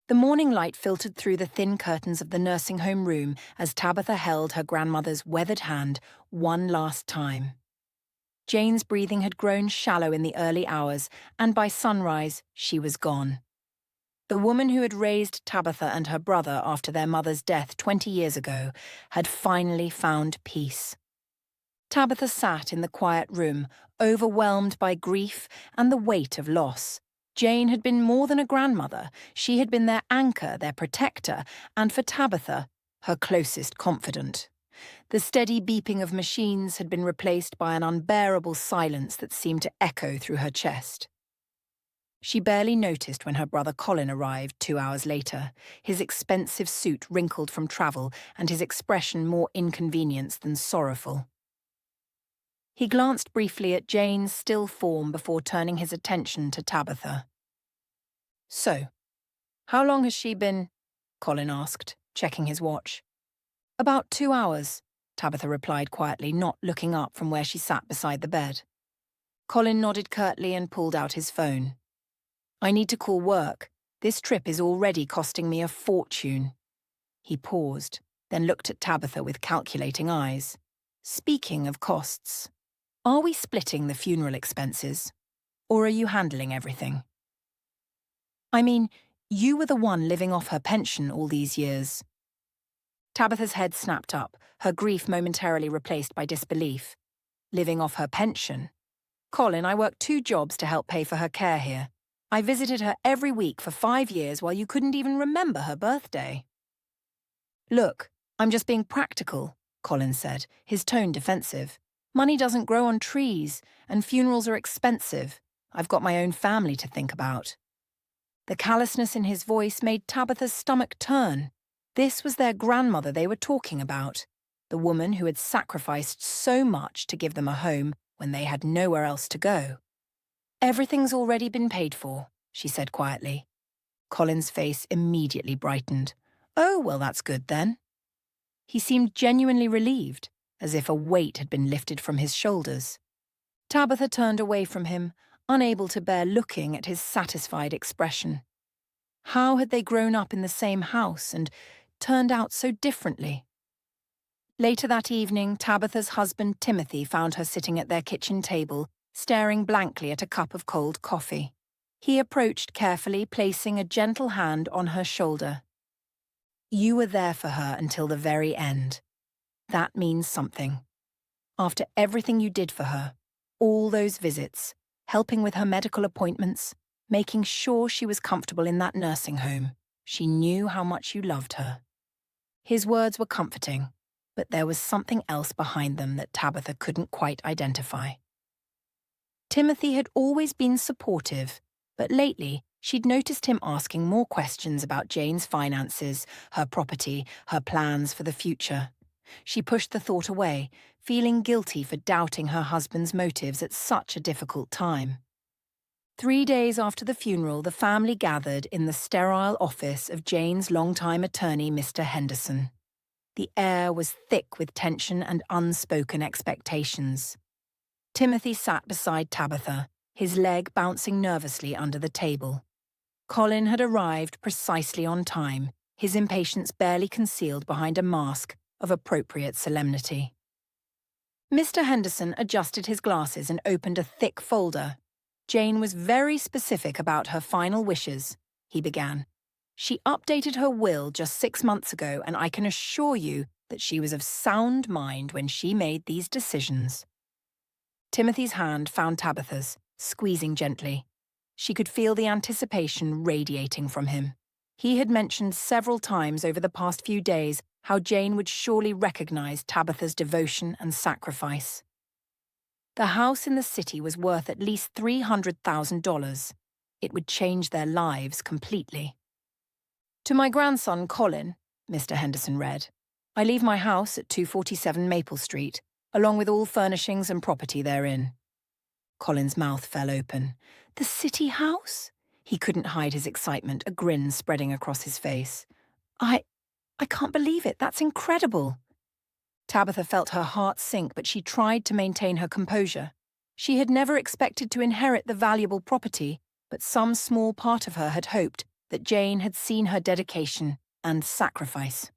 The morning light filtered through the thin curtains of the nursing home room as Tabitha held her grandmother's weathered hand one last time. Jane's breathing had grown shallow in the early hours, and by sunrise, she was gone. The woman who had raised Tabitha and her brother after their mother's death 20 years ago had finally found peace. Tabitha sat in the quiet room, overwhelmed by grief and the weight of loss. Jane had been more than a grandmother. She had been their anchor, their protector, and for Tabitha, her closest confidant. The steady beeping of machines had been replaced by an unbearable silence that seemed to echo through her chest. She barely noticed when her brother Colin arrived 2 hours later, his expensive suit wrinkled from travel and his expression more inconvenienced than sorrowful. He glanced briefly at Jane's still form before turning his attention to Tabitha. "So, how long has she been?" Colin asked, checking his watch. "About 2 hours," Tabitha replied quietly, not looking up from where she sat beside the bed. Colin nodded curtly and pulled out his phone. "I need to call work. This trip is already costing me a fortune." He paused, then looked at Tabitha with calculating eyes. "Speaking of costs, are we splitting the funeral expenses? Or are you handling everything?" "I mean, you were the one living off her pension all these years." Tabitha's head snapped up, her grief momentarily replaced by disbelief. "Living off her pension? Colin, I worked 2 jobs to help pay for her care here. I visited her every week for 5 years while you couldn't even remember her birthday." "Look, I'm just being practical," Colin said, his tone defensive. "Money doesn't grow on trees, and funerals are expensive. I've got my own family to think about." The callousness in his voice made Tabitha's stomach turn. This was their grandmother they were talking about, the woman who had sacrificed so much to give them a home when they had nowhere else to go. "Everything's already been paid for," she said quietly. Colin's face immediately brightened. "Oh, well, that's good then." He seemed genuinely relieved, as if a weight had been lifted from his shoulders. Tabitha turned away from him, unable to bear looking at his satisfied expression. How had they grown up in the same house and turned out so differently? Later that evening, Tabitha's husband Timothy found her sitting at their kitchen table, staring blankly at a cup of cold coffee. He approached carefully, placing a gentle hand on her shoulder. "You were there for her until the very end. That means something. After everything you did for her, all those visits, helping with her medical appointments, making sure she was comfortable in that nursing home, she knew how much you loved her." His words were comforting, but there was something else behind them that Tabitha couldn't quite identify. Timothy had always been supportive, but lately she'd noticed him asking more questions about Jane's finances, her property, her plans for the future. She pushed the thought away, feeling guilty for doubting her husband's motives at such a difficult time. 3 days after the funeral, the family gathered in the sterile office of Jane's longtime attorney, Mr. Henderson. The air was thick with tension and unspoken expectations. Timothy sat beside Tabitha, his leg bouncing nervously under the table. Colin had arrived precisely on time, his impatience barely concealed behind a mask of appropriate solemnity. Mr. Henderson adjusted his glasses and opened a thick folder. "Jane was very specific about her final wishes," he began. "She updated her will just 6 months ago, and I can assure you that she was of sound mind when she made these decisions." Timothy's hand found Tabitha's, squeezing gently. She could feel the anticipation radiating from him. He had mentioned several times over the past few days how Jane would surely recognize Tabitha's devotion and sacrifice. The house in the city was worth at least $300,000. It would change their lives completely. "To my grandson, Colin," Mr. Henderson read, "I leave my house at 247 Maple Street, along with all furnishings and property therein." Colin's mouth fell open. "The city house?" He couldn't hide his excitement, a grin spreading across his face. I can't believe it. That's incredible." Tabitha felt her heart sink, but she tried to maintain her composure. She had never expected to inherit the valuable property, but some small part of her had hoped that Jane had seen her dedication and sacrifice.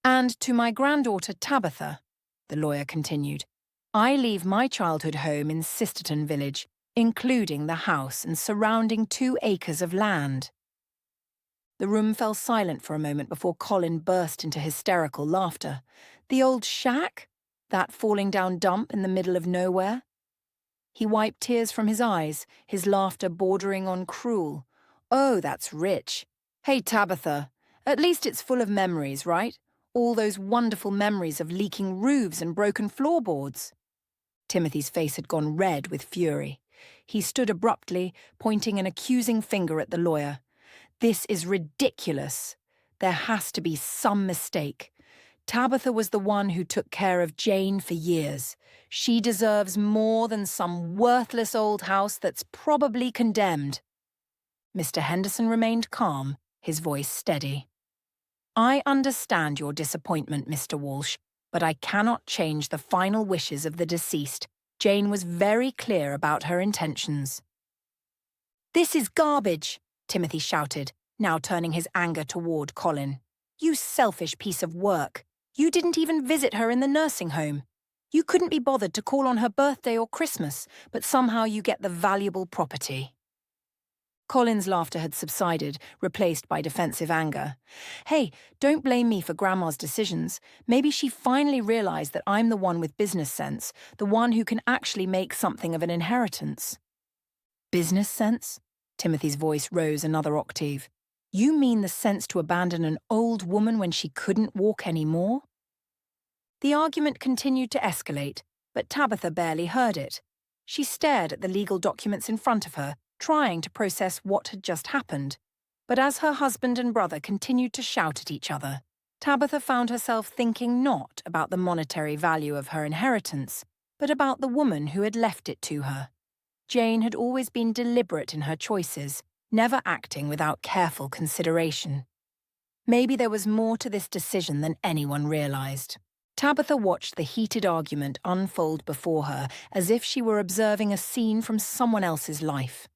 "And to my granddaughter Tabitha," the lawyer continued, "I leave my childhood home in Sisterton village, including the house and surrounding 2 acres of land." The room fell silent for a moment before Colin burst into hysterical laughter. The old shack? That falling down dump in the middle of nowhere? He wiped tears from his eyes, his laughter bordering on cruel. "Oh, that's rich. Hey, Tabitha, at least it's full of memories, right? All those wonderful memories of leaking roofs and broken floorboards." Timothy's face had gone red with fury. He stood abruptly, pointing an accusing finger at the lawyer. "This is ridiculous. There has to be some mistake. Tabitha was the one who took care of Jane for years. She deserves more than some worthless old house that's probably condemned." Mr. Henderson remained calm, his voice steady. "I understand your disappointment, Mr. Walsh, but I cannot change the final wishes of the deceased. Jane was very clear about her intentions." "This is garbage," Timothy shouted, now turning his anger toward Colin. "You selfish piece of work. You didn't even visit her in the nursing home. You couldn't be bothered to call on her birthday or Christmas, but somehow you get the valuable property." Colin's laughter had subsided, replaced by defensive anger. "Hey, don't blame me for Grandma's decisions. Maybe she finally realized that I'm the one with business sense, the one who can actually make something of an inheritance." "Business sense?" Timothy's voice rose another octave. "You mean the sense to abandon an old woman when she couldn't walk anymore?" The argument continued to escalate, but Tabitha barely heard it. She stared at the legal documents in front of her, trying to process what had just happened. But as her husband and brother continued to shout at each other, Tabitha found herself thinking not about the monetary value of her inheritance, but about the woman who had left it to her. Jane had always been deliberate in her choices, never acting without careful consideration. Maybe there was more to this decision than anyone realized. Tabitha watched the heated argument unfold before her as if she were observing a scene from someone else's life.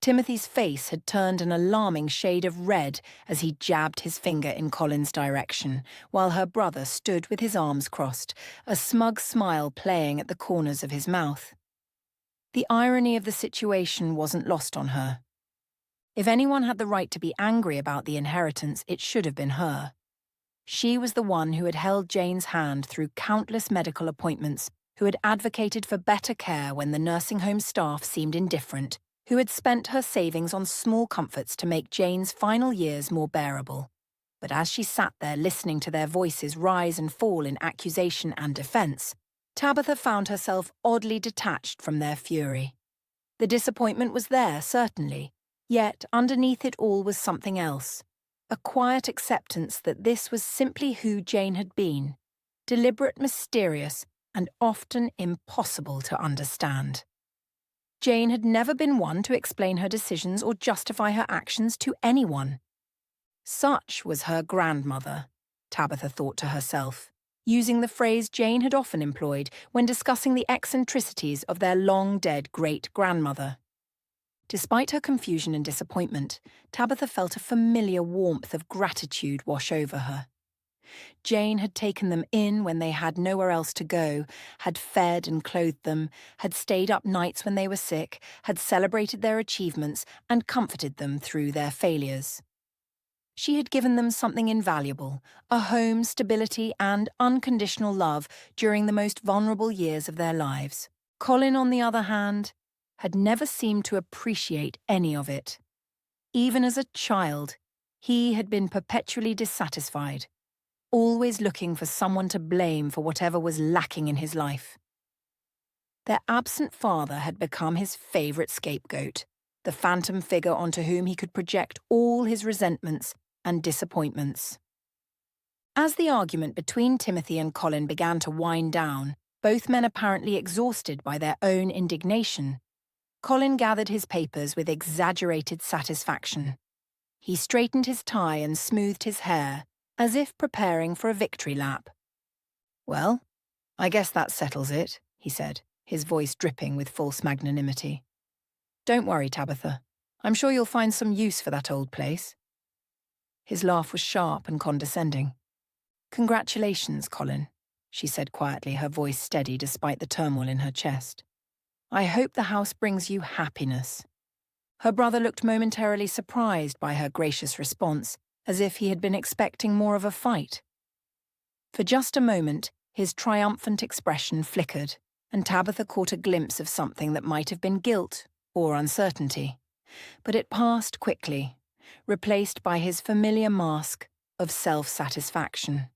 Timothy's face had turned an alarming shade of red as he jabbed his finger in Colin's direction, while her brother stood with his arms crossed, a smug smile playing at the corners of his mouth. The irony of the situation wasn't lost on her. If anyone had the right to be angry about the inheritance, it should have been her. She was the one who had held Jane's hand through countless medical appointments, who had advocated for better care when the nursing home staff seemed indifferent, who had spent her savings on small comforts to make Jane's final years more bearable. But as she sat there listening to their voices rise and fall in accusation and defense, Tabitha found herself oddly detached from their fury. The disappointment was there, certainly, yet underneath it all was something else. A quiet acceptance that this was simply who Jane had been, deliberate, mysterious, and often impossible to understand. Jane had never been one to explain her decisions or justify her actions to anyone. Such was her grandmother, Tabitha thought to herself, using the phrase Jane had often employed when discussing the eccentricities of their long-dead great-grandmother. Despite her confusion and disappointment, Tabitha felt a familiar warmth of gratitude wash over her. Jane had taken them in when they had nowhere else to go, had fed and clothed them, had stayed up nights when they were sick, had celebrated their achievements and comforted them through their failures. She had given them something invaluable, a home, stability, and unconditional love during the most vulnerable years of their lives. Colin, on the other hand, had never seemed to appreciate any of it. Even as a child, he had been perpetually dissatisfied, always looking for someone to blame for whatever was lacking in his life. Their absent father had become his favourite scapegoat, the phantom figure onto whom he could project all his resentments and disappointments. As the argument between Timothy and Colin began to wind down, both men apparently exhausted by their own indignation, Colin gathered his papers with exaggerated satisfaction. He straightened his tie and smoothed his hair, as if preparing for a victory lap. "Well, I guess that settles it," he said, his voice dripping with false magnanimity. "Don't worry, Tabitha. I'm sure you'll find some use for that old place. His laugh was sharp and condescending. Congratulations, Colin, she said quietly, her voice steady despite the turmoil in her chest. I hope the house brings you happiness. Her brother looked momentarily surprised by her gracious response, as if he had been expecting more of a fight. For just a moment, his triumphant expression flickered, and Tabitha caught a glimpse of something that might have been guilt or uncertainty. But it passed quickly, replaced by his familiar mask of self-satisfaction.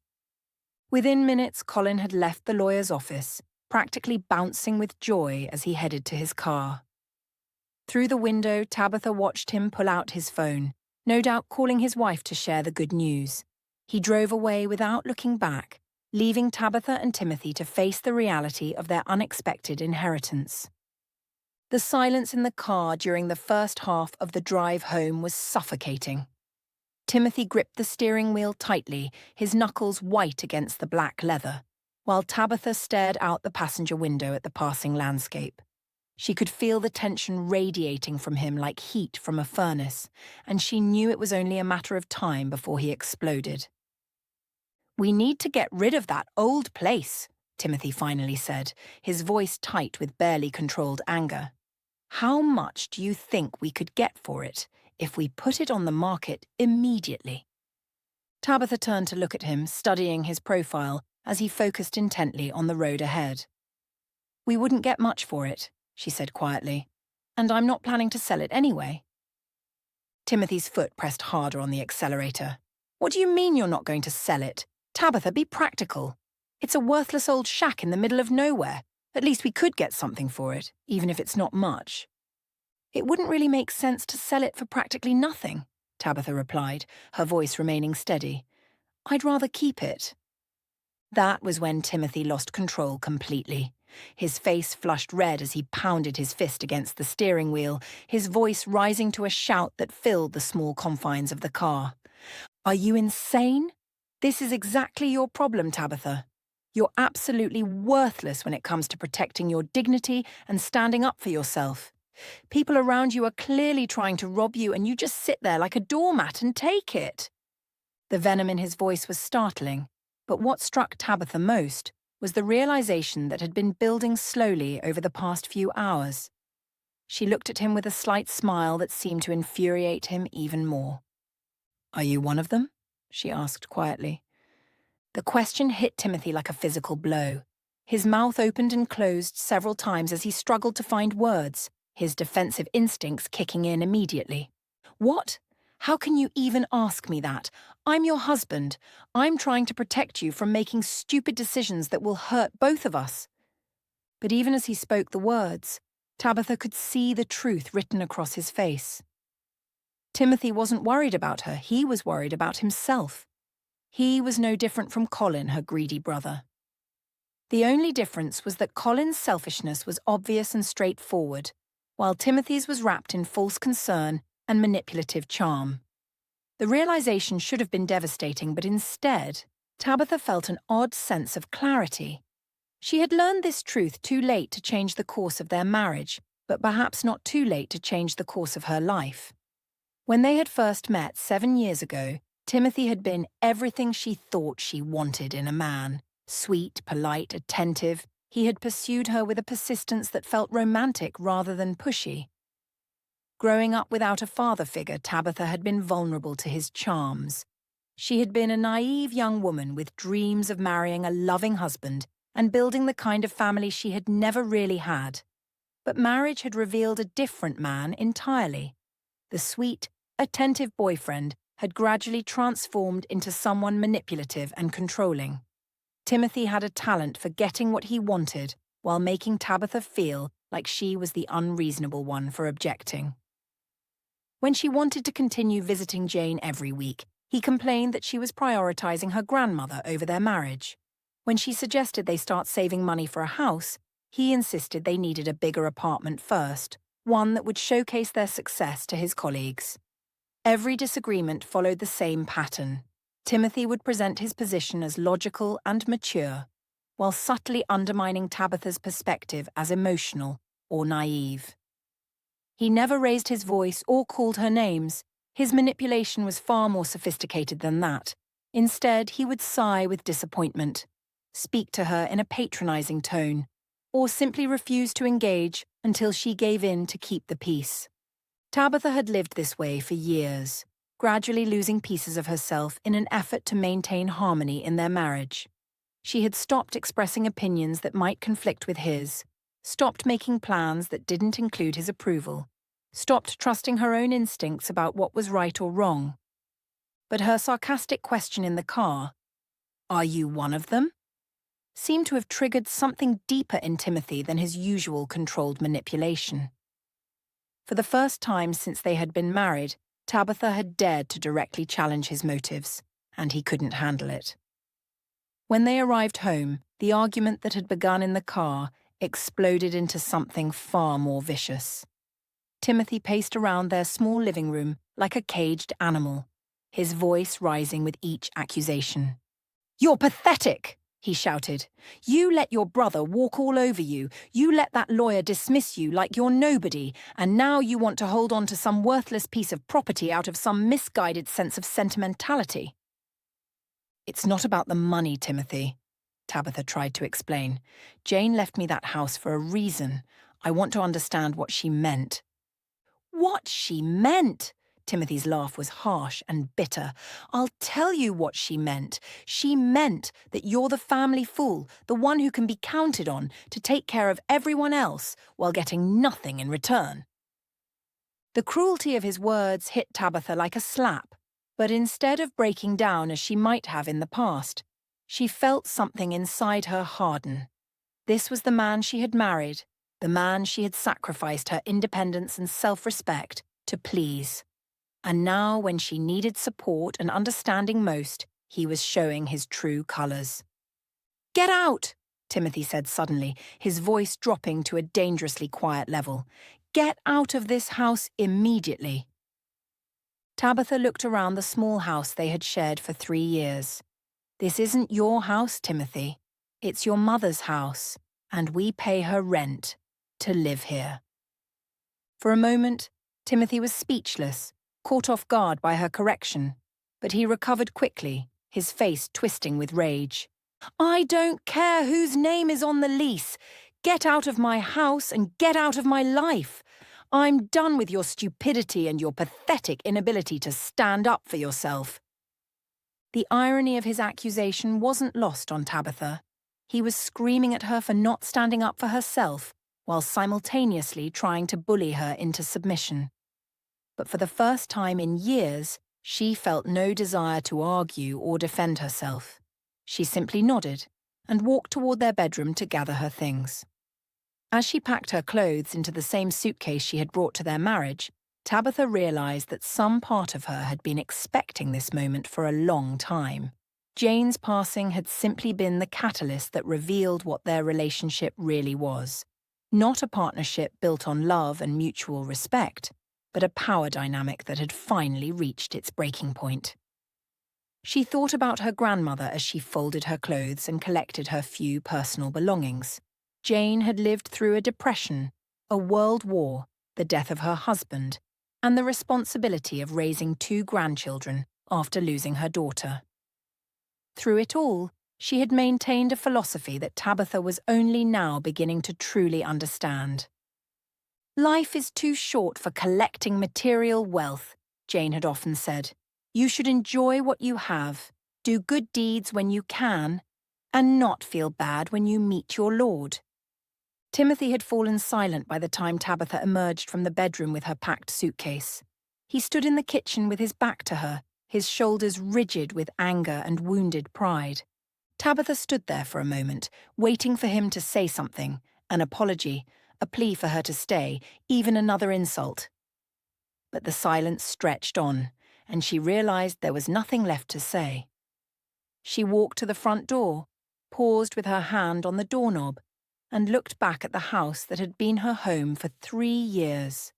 Within minutes, Colin had left the lawyer's office, practically bouncing with joy as he headed to his car. Through the window, Tabitha watched him pull out his phone, no doubt calling his wife to share the good news. He drove away without looking back, leaving Tabitha and Timothy to face the reality of their unexpected inheritance. The silence in the car during the first half of the drive home was suffocating. Timothy gripped the steering wheel tightly, his knuckles white against the black leather, while Tabitha stared out the passenger window at the passing landscape. She could feel the tension radiating from him like heat from a furnace, and she knew it was only a matter of time before he exploded. We need to get rid of that old place, Timothy finally said, his voice tight with barely controlled anger. How much do you think we could get for it if we put it on the market immediately? Tabitha turned to look at him, studying his profile as he focused intently on the road ahead. We wouldn't get much for it, she said quietly, and I'm not planning to sell it anyway. Timothy's foot pressed harder on the accelerator. What do you mean you're not going to sell it? Tabitha, be practical. It's a worthless old shack in the middle of nowhere. At least we could get something for it, even if it's not much. It wouldn't really make sense to sell it for practically nothing, Tabitha replied, her voice remaining steady. I'd rather keep it. That was when Timothy lost control completely. His face flushed red as he pounded his fist against the steering wheel, his voice rising to a shout that filled the small confines of the car. Are you insane? This is exactly your problem, Tabitha. You're absolutely worthless when it comes to protecting your dignity and standing up for yourself. People around you are clearly trying to rob you, and you just sit there like a doormat and take it. The venom in his voice was startling, but what struck Tabitha most was the realization that had been building slowly over the past few hours. She looked at him with a slight smile that seemed to infuriate him even more. Are you one of them? She asked quietly. The question hit Timothy like a physical blow. His mouth opened and closed several times as he struggled to find words, his defensive instincts kicking in immediately. What? How can you even ask me that? I'm your husband. I'm trying to protect you from making stupid decisions that will hurt both of us. But even as he spoke the words, Tabitha could see the truth written across his face. Timothy wasn't worried about her, he was worried about himself. He was no different from Colin, her greedy brother. The only difference was that Colin's selfishness was obvious and straightforward, while Timothy's was wrapped in false concern and manipulative charm. The realization should have been devastating, but instead, Tabitha felt an odd sense of clarity. She had learned this truth too late to change the course of their marriage, but perhaps not too late to change the course of her life. When they had first met 7 years ago, Timothy had been everything she thought she wanted in a man. Sweet, polite, attentive, he had pursued her with a persistence that felt romantic rather than pushy. Growing up without a father figure, Tabitha had been vulnerable to his charms. She had been a naive young woman with dreams of marrying a loving husband and building the kind of family she had never really had. But marriage had revealed a different man entirely. The sweet, attentive boyfriend had gradually transformed into someone manipulative and controlling. Timothy had a talent for getting what he wanted while making Tabitha feel like she was the unreasonable one for objecting. When she wanted to continue visiting Jane every week, he complained that she was prioritizing her grandmother over their marriage. When she suggested they start saving money for a house, he insisted they needed a bigger apartment first, one that would showcase their success to his colleagues. Every disagreement followed the same pattern. Timothy would present his position as logical and mature, while subtly undermining Tabitha's perspective as emotional or naive. He never raised his voice or called her names. His manipulation was far more sophisticated than that. Instead, he would sigh with disappointment, speak to her in a patronizing tone, or simply refuse to engage until she gave in to keep the peace. Tabitha had lived this way for years, gradually losing pieces of herself in an effort to maintain harmony in their marriage. She had stopped expressing opinions that might conflict with his, stopped making plans that didn't include his approval, stopped trusting her own instincts about what was right or wrong. But her sarcastic question in the car, "Are you one of them?" seemed to have triggered something deeper in Timothy than his usual controlled manipulation. For the first time since they had been married, Tabitha had dared to directly challenge his motives, and he couldn't handle it. When they arrived home, the argument that had begun in the car exploded into something far more vicious. Timothy paced around their small living room like a caged animal, his voice rising with each accusation. "You're pathetic!" he shouted. "You let your brother walk all over you. You let that lawyer dismiss you like you're nobody, and now you want to hold on to some worthless piece of property out of some misguided sense of sentimentality." "It's not about the money, Timothy," Tabitha tried to explain. "Jane left me that house for a reason. I want to understand what she meant." "What she meant?" Timothy's laugh was harsh and bitter. "I'll tell you what she meant. She meant that you're the family fool, the one who can be counted on to take care of everyone else while getting nothing in return." The cruelty of his words hit Tabitha like a slap, but instead of breaking down as she might have in the past, she felt something inside her harden. This was the man she had married, the man she had sacrificed her independence and self-respect to please. And now, when she needed support and understanding most, he was showing his true colours. "Get out!" Timothy said suddenly, his voice dropping to a dangerously quiet level. "Get out of this house immediately." Tabitha looked around the small house they had shared for 3 years. "This isn't your house, Timothy. It's your mother's house, and we pay her rent to live here." For a moment, Timothy was speechless, caught off guard by her correction, but he recovered quickly, his face twisting with rage. "I don't care whose name is on the lease. Get out of my house and get out of my life. I'm done with your stupidity and your pathetic inability to stand up for yourself." The irony of his accusation wasn't lost on Tabitha. He was screaming at her for not standing up for herself, while simultaneously trying to bully her into submission. But for the first time in years, she felt no desire to argue or defend herself. She simply nodded and walked toward their bedroom to gather her things. As she packed her clothes into the same suitcase she had brought to their marriage, Tabitha realized that some part of her had been expecting this moment for a long time. Jane's passing had simply been the catalyst that revealed what their relationship really was. Not a partnership built on love and mutual respect, but a power dynamic that had finally reached its breaking point. She thought about her grandmother as she folded her clothes and collected her few personal belongings. Jane had lived through a depression, a world war, the death of her husband, and the responsibility of raising 2 grandchildren after losing her daughter. Through it all, she had maintained a philosophy that Tabitha was only now beginning to truly understand. "Life is too short for collecting material wealth," Jane had often said. "You should enjoy what you have, do good deeds when you can, and not feel bad when you meet your Lord." Timothy had fallen silent by the time Tabitha emerged from the bedroom with her packed suitcase. He stood in the kitchen with his back to her, his shoulders rigid with anger and wounded pride. Tabitha stood there for a moment, waiting for him to say something, an apology, a plea for her to stay, even another insult. But the silence stretched on, and she realized there was nothing left to say. She walked to the front door, paused with her hand on the doorknob, and looked back at the house that had been her home for 3 years.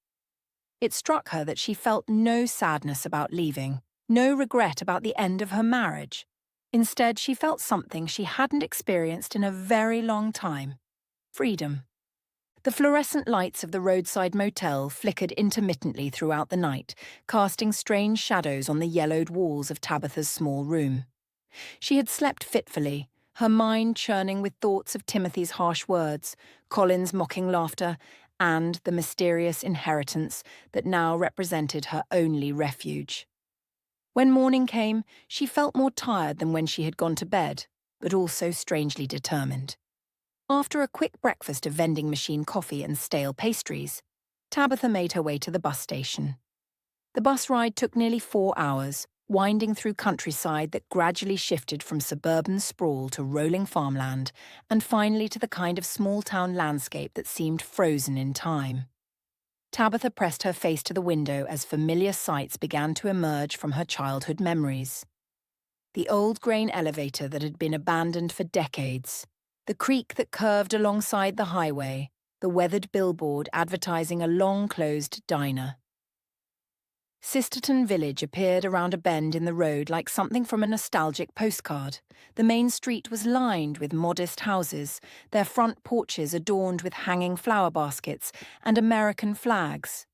It struck her that she felt no sadness about leaving, no regret about the end of her marriage. Instead, she felt something she hadn't experienced in a very long time: freedom. The fluorescent lights of the roadside motel flickered intermittently throughout the night, casting strange shadows on the yellowed walls of Tabitha's small room. She had slept fitfully, her mind churning with thoughts of Timothy's harsh words, Colin's mocking laughter, and the mysterious inheritance that now represented her only refuge. When morning came, she felt more tired than when she had gone to bed, but also strangely determined. After a quick breakfast of vending machine coffee and stale pastries, Tabitha made her way to the bus station. The bus ride took nearly 4 hours, winding through countryside that gradually shifted from suburban sprawl to rolling farmland, and finally to the kind of small-town landscape that seemed frozen in time. Tabitha pressed her face to the window as familiar sights began to emerge from her childhood memories. The old grain elevator that had been abandoned for decades, the creek that curved alongside the highway, the weathered billboard advertising a long-closed diner. Sisterton Village appeared around a bend in the road like something from a nostalgic postcard. The main street was lined with modest houses, their front porches adorned with hanging flower baskets and American flags.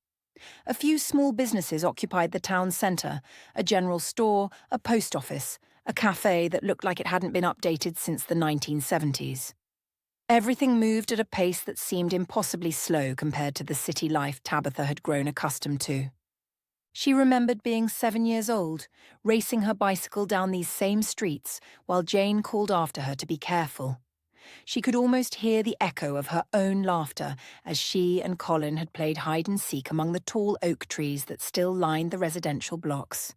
A few small businesses occupied the town centre, a general store, a post office, a cafe that looked like it hadn't been updated since the 1970s. Everything moved at a pace that seemed impossibly slow compared to the city life Tabitha had grown accustomed to. She remembered being 7 years old, racing her bicycle down these same streets while Jane called after her to be careful. She could almost hear the echo of her own laughter as she and Colin had played hide-and-seek among the tall oak trees that still lined the residential blocks.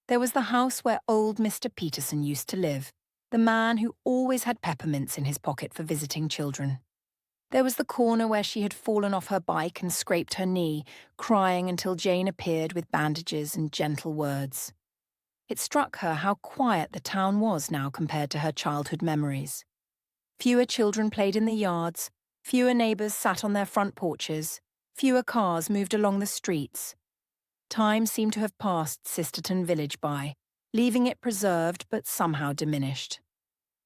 There was the house where old Mr. Peterson used to live, the man who always had peppermints in his pocket for visiting children. There was the corner where she had fallen off her bike and scraped her knee, crying until Jane appeared with bandages and gentle words. It struck her how quiet the town was now compared to her childhood memories. Fewer children played in the yards, fewer neighbours sat on their front porches, fewer cars moved along the streets. Time seemed to have passed Sisterton Village by, leaving it preserved but somehow diminished.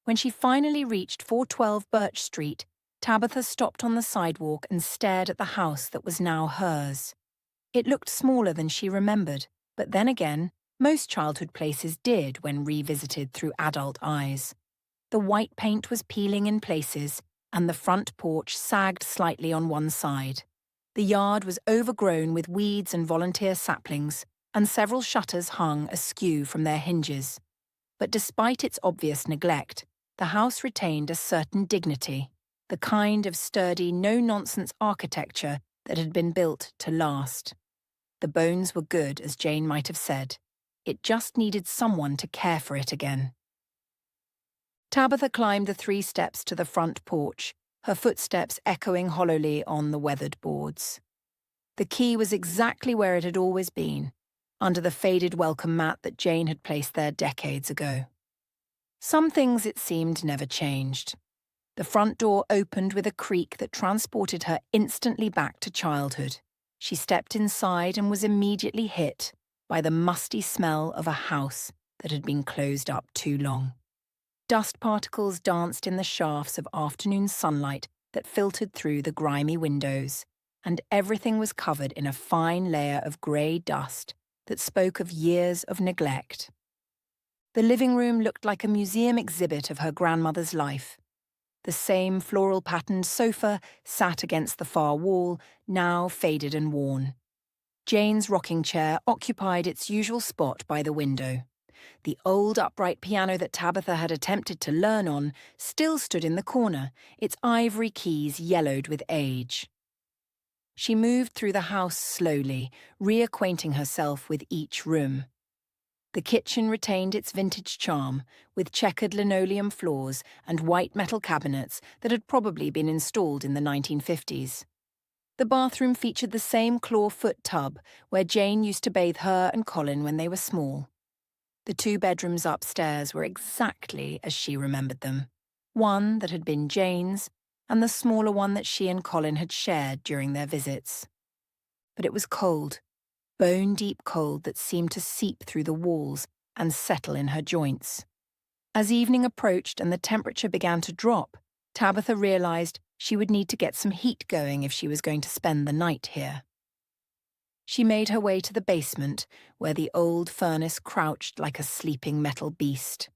When she finally reached 412 Birch Street, Tabitha stopped on the sidewalk and stared at the house that was now hers. It looked smaller than she remembered, but then again, most childhood places did when revisited through adult eyes. The white paint was peeling in places, and the front porch sagged slightly on one side. The yard was overgrown with weeds and volunteer saplings, and several shutters hung askew from their hinges. But despite its obvious neglect, the house retained a certain dignity, the kind of sturdy, no-nonsense architecture that had been built to last. The bones were good, as Jane might have said. It just needed someone to care for it again. Tabitha climbed the 3 steps to the front porch, her footsteps echoing hollowly on the weathered boards. The key was exactly where it had always been, under the faded welcome mat that Jane had placed there decades ago. Some things, it seemed, never changed. The front door opened with a creak that transported her instantly back to childhood. She stepped inside and was immediately hit by the musty smell of a house that had been closed up too long. Dust particles danced in the shafts of afternoon sunlight that filtered through the grimy windows, and everything was covered in a fine layer of grey dust that spoke of years of neglect. The living room looked like a museum exhibit of her grandmother's life. The same floral-patterned sofa sat against the far wall, now faded and worn. Jane's rocking chair occupied its usual spot by the window. The old upright piano that Tabitha had attempted to learn on still stood in the corner, its ivory keys yellowed with age. She moved through the house slowly, reacquainting herself with each room. The kitchen retained its vintage charm, with checkered linoleum floors and white metal cabinets that had probably been installed in the 1950s. The bathroom featured the same clawfoot tub where Jane used to bathe her and Colin when they were small. The 2 bedrooms upstairs were exactly as she remembered them, one that had been Jane's and the smaller one that she and Colin had shared during their visits. But it was cold, bone-deep cold that seemed to seep through the walls and settle in her joints. As evening approached and the temperature began to drop, Tabitha realized She would need to get some heat going if she was going to spend the night here. She made her way to the basement, where the old furnace crouched like a sleeping metal beast.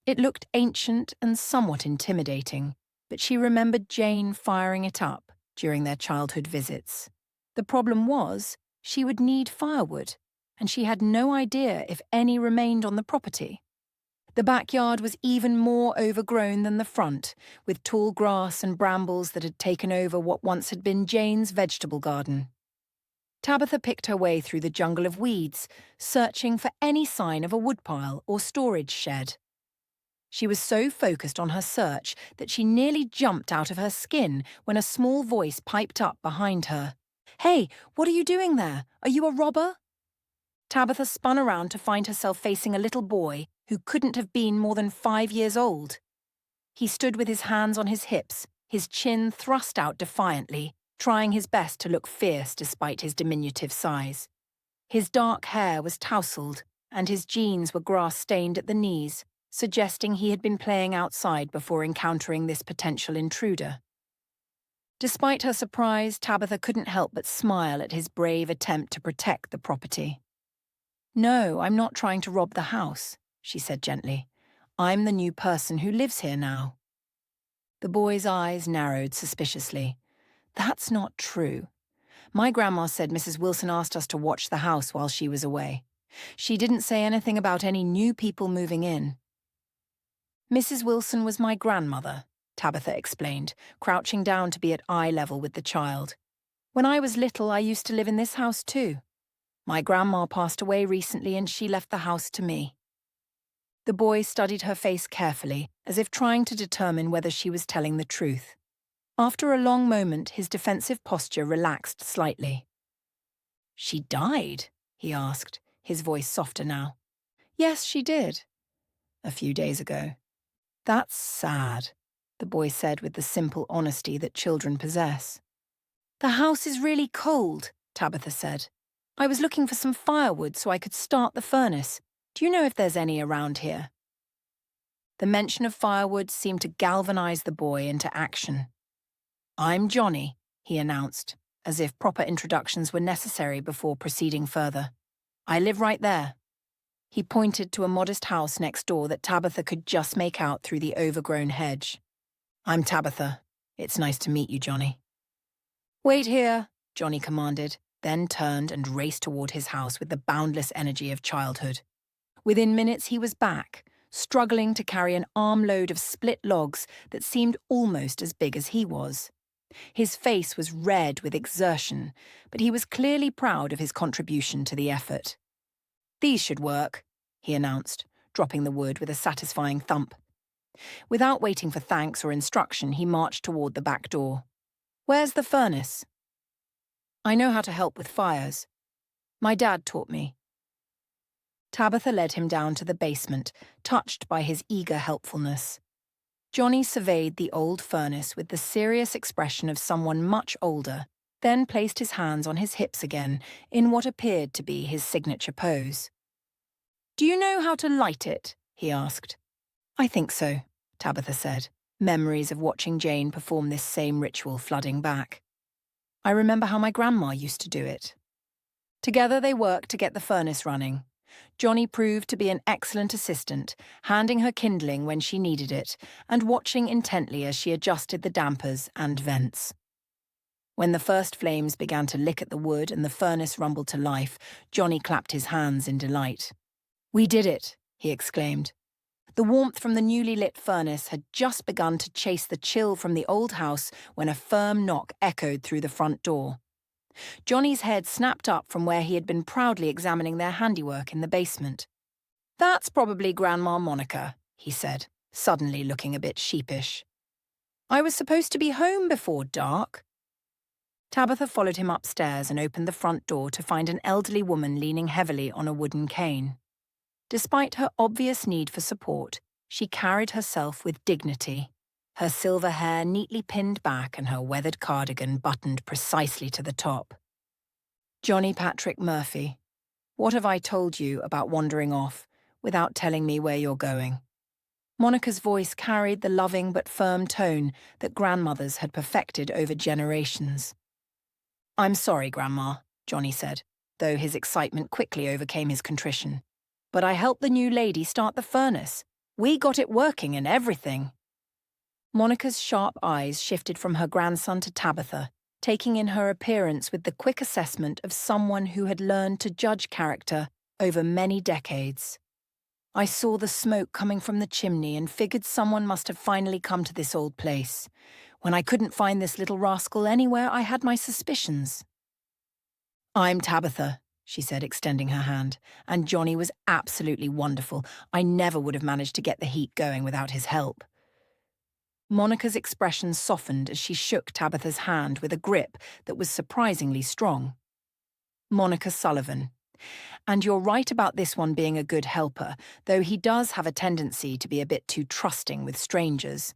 It looked ancient and somewhat intimidating, but she remembered Jane firing it up during their childhood visits. The problem was, she would need firewood, and she had no idea if any remained on the property. The backyard was even more overgrown than the front, with tall grass and brambles that had taken over what once had been Jane's vegetable garden. Tabitha picked her way through the jungle of weeds, searching for any sign of a woodpile or storage shed. She was so focused on her search that she nearly jumped out of her skin when a small voice piped up behind her. "Hey, what are you doing there? Are you a robber?" Tabitha spun around to find herself facing a little boy who couldn't have been more than 5 years old. He stood with his hands on his hips, his chin thrust out defiantly, trying his best to look fierce despite his diminutive size. His dark hair was tousled, and his jeans were grass-stained at the knees, suggesting he had been playing outside before encountering this potential intruder. Despite her surprise, Tabitha couldn't help but smile at his brave attempt to protect the property. "No, I'm not trying to rob the house," she said gently. "I'm the new person who lives here now." The boy's eyes narrowed suspiciously. "That's not true. My grandma said Mrs. Wilson asked us to watch the house while she was away. She didn't say anything about any new people moving in." "Mrs. Wilson was my grandmother," Tabitha explained, crouching down to be at eye level with the child. "When I was little, I used to live in this house too. My grandma passed away recently and she left the house to me." The boy studied her face carefully, as if trying to determine whether she was telling the truth. After a long moment, his defensive posture relaxed slightly. "She died?" he asked, his voice softer now. "Yes, she did. A few days ago." "That's sad," the boy said with the simple honesty that children possess. "The house is really cold," Tabitha said. "I was looking for some firewood so I could start the furnace. Do you know if there's any around here?" The mention of firewood seemed to galvanize the boy into action. "I'm Johnny," he announced, as if proper introductions were necessary before proceeding further. "I live right there." He pointed to a modest house next door that Tabitha could just make out through the overgrown hedge. "I'm Tabitha. It's nice to meet you, Johnny." "Wait here," Johnny commanded, then turned and raced toward his house with the boundless energy of childhood. Within minutes he was back, struggling to carry an armload of split logs that seemed almost as big as he was. His face was red with exertion, but he was clearly proud of his contribution to the effort. "These should work," he announced, dropping the wood with a satisfying thump. Without waiting for thanks or instruction, he marched toward the back door. "Where's the furnace?" "I know how to help with fires. My dad taught me." Tabitha led him down to the basement, touched by his eager helpfulness. Johnny surveyed the old furnace with the serious expression of someone much older, then placed his hands on his hips again in what appeared to be his signature pose. "Do you know how to light it?" he asked. "I think so," Tabitha said, memories of watching Jane perform this same ritual flooding back. "I remember how my grandma used to do it." Together they worked to get the furnace running. Johnny proved to be an excellent assistant, handing her kindling when she needed it and watching intently as she adjusted the dampers and vents. When the first flames began to lick at the wood and the furnace rumbled to life, Johnny clapped his hands in delight. "We did it," he exclaimed. The warmth from the newly lit furnace had just begun to chase the chill from the old house when a firm knock echoed through the front door. Johnny's head snapped up from where he had been proudly examining their handiwork in the basement. "That's probably Grandma Monica," he said, suddenly looking a bit sheepish. "I was supposed to be home before dark." Tabitha followed him upstairs and opened the front door to find an elderly woman leaning heavily on a wooden cane. Despite her obvious need for support, she carried herself with dignity, her silver hair neatly pinned back and her weathered cardigan buttoned precisely to the top. "Johnny Patrick Murphy, what have I told you about wandering off without telling me where you're going?" Monica's voice carried the loving but firm tone that grandmothers had perfected over generations. "I'm sorry, Grandma," Johnny said, though his excitement quickly overcame his contrition. "But I helped the new lady start the furnace. We got it working and everything." Monica's sharp eyes shifted from her grandson to Tabitha, taking in her appearance with the quick assessment of someone who had learned to judge character over many decades. "I saw the smoke coming from the chimney and figured someone must have finally come to this old place. When I couldn't find this little rascal anywhere, I had my suspicions." "I'm Tabitha," she said, extending her hand, "and Johnny was absolutely wonderful. I never would have managed to get the heat going without his help." Monica's expression softened as she shook Tabitha's hand with a grip that was surprisingly strong. "Monica Sullivan. And you're right about this one being a good helper, though he does have a tendency to be a bit too trusting with strangers."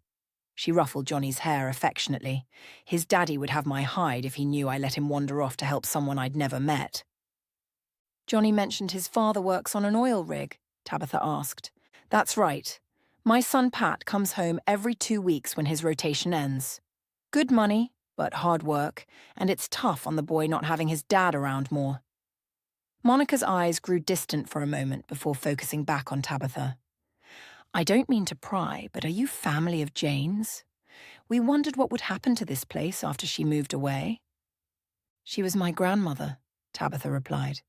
She ruffled Johnny's hair affectionately. "His daddy would have my hide if he knew I let him wander off to help someone I'd never met." "Johnny mentioned his father works on an oil rig," Tabitha asked. "That's right. My son Pat comes home every 2 weeks when his rotation ends. Good money, but hard work, and it's tough on the boy not having his dad around more." Monica's eyes grew distant for a moment before focusing back on Tabitha. "I don't mean to pry, but are you family of Jane's? We wondered what would happen to this place after she moved away." "She was my grandmother," Tabitha replied.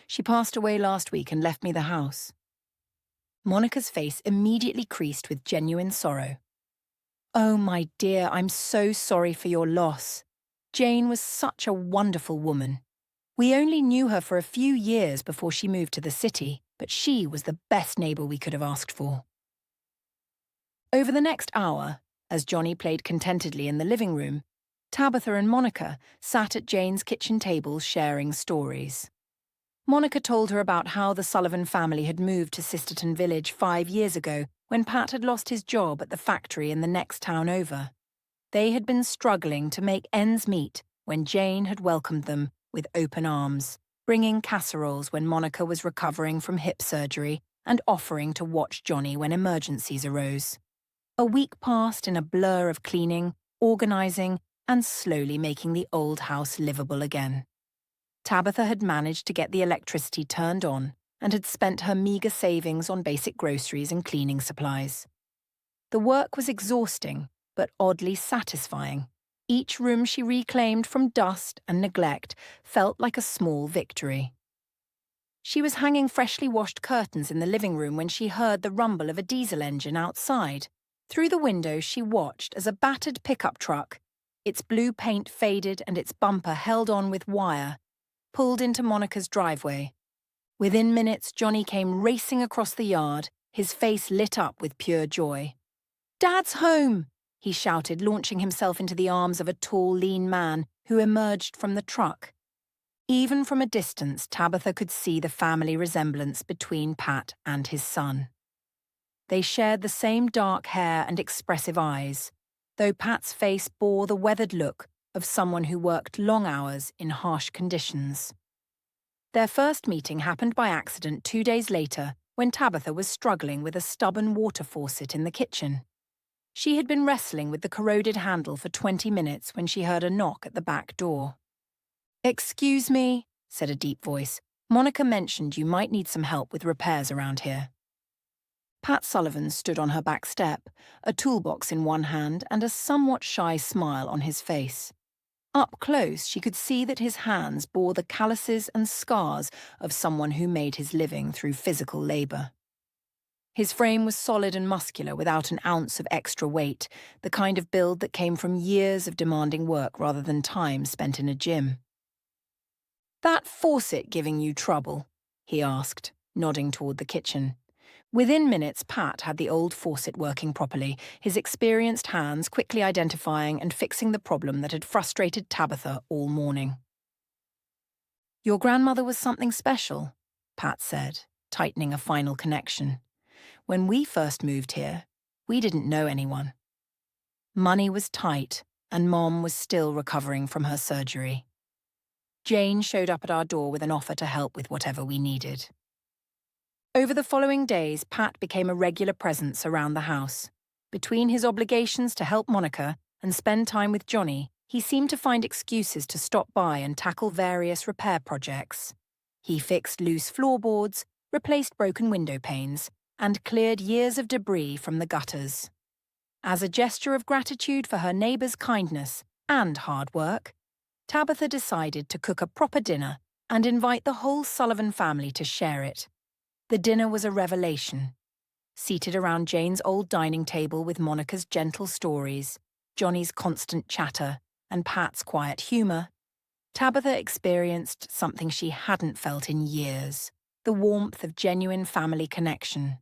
"She passed away last week and left me the house." Monica's face immediately creased with genuine sorrow. "Oh, my dear, I'm so sorry for your loss. Jane was such a wonderful woman. We only knew her for a few years before she moved to the city, but she was the best neighbour we could have asked for." Over the next hour, as Johnny played contentedly in the living room, Tabitha and Monica sat at Jane's kitchen table sharing stories. Monica told her about how the Sullivan family had moved to Sisterton Village 5 years ago when Pat had lost his job at the factory in the next town over. They had been struggling to make ends meet when Jane had welcomed them with open arms, bringing casseroles when Monica was recovering from hip surgery and offering to watch Johnny when emergencies arose. A week passed in a blur of cleaning, organising, and slowly making the old house livable again. Tabitha had managed to get the electricity turned on and had spent her meagre savings on basic groceries and cleaning supplies. The work was exhausting, but oddly satisfying. Each room she reclaimed from dust and neglect felt like a small victory. She was hanging freshly washed curtains in the living room when she heard the rumble of a diesel engine outside. Through the window she watched as a battered pickup truck, its blue paint faded and its bumper held on with wire, pulled into Monica's driveway. Within minutes, Johnny came racing across the yard, his face lit up with pure joy. "Dad's home!" he shouted, launching himself into the arms of a tall, lean man who emerged from the truck. Even from a distance, Tabitha could see the family resemblance between Pat and his son. They shared the same dark hair and expressive eyes, though Pat's face bore the weathered look of someone who worked long hours in harsh conditions. Their first meeting happened by accident 2 days later when Tabitha was struggling with a stubborn water faucet in the kitchen. She had been wrestling with the corroded handle for 20 minutes when she heard a knock at the back door. "Excuse me," said a deep voice. "Monica mentioned you might need some help with repairs around here." Pat Sullivan stood on her back step, a toolbox in one hand and a somewhat shy smile on his face. Up close, she could see that his hands bore the calluses and scars of someone who made his living through physical labour. His frame was solid and muscular without an ounce of extra weight, the kind of build that came from years of demanding work rather than time spent in a gym. "That faucet giving you trouble?" he asked, nodding toward the kitchen. Within minutes, Pat had the old faucet working properly, his experienced hands quickly identifying and fixing the problem that had frustrated Tabitha all morning. "Your grandmother was something special," Pat said, tightening a final connection. "When we first moved here, we didn't know anyone. Money was tight, and Mom was still recovering from her surgery. Jane showed up at our door with an offer to help with whatever we needed." Over the following days, Pat became a regular presence around the house. Between his obligations to help Monica and spend time with Johnny, he seemed to find excuses to stop by and tackle various repair projects. He fixed loose floorboards, replaced broken window panes, and cleared years of debris from the gutters. As a gesture of gratitude for her neighbour's kindness and hard work, Tabitha decided to cook a proper dinner and invite the whole Sullivan family to share it. The dinner was a revelation. Seated around Jane's old dining table with Monica's gentle stories, Johnny's constant chatter, and Pat's quiet humour, Tabitha experienced something she hadn't felt in years: the warmth of genuine family connection.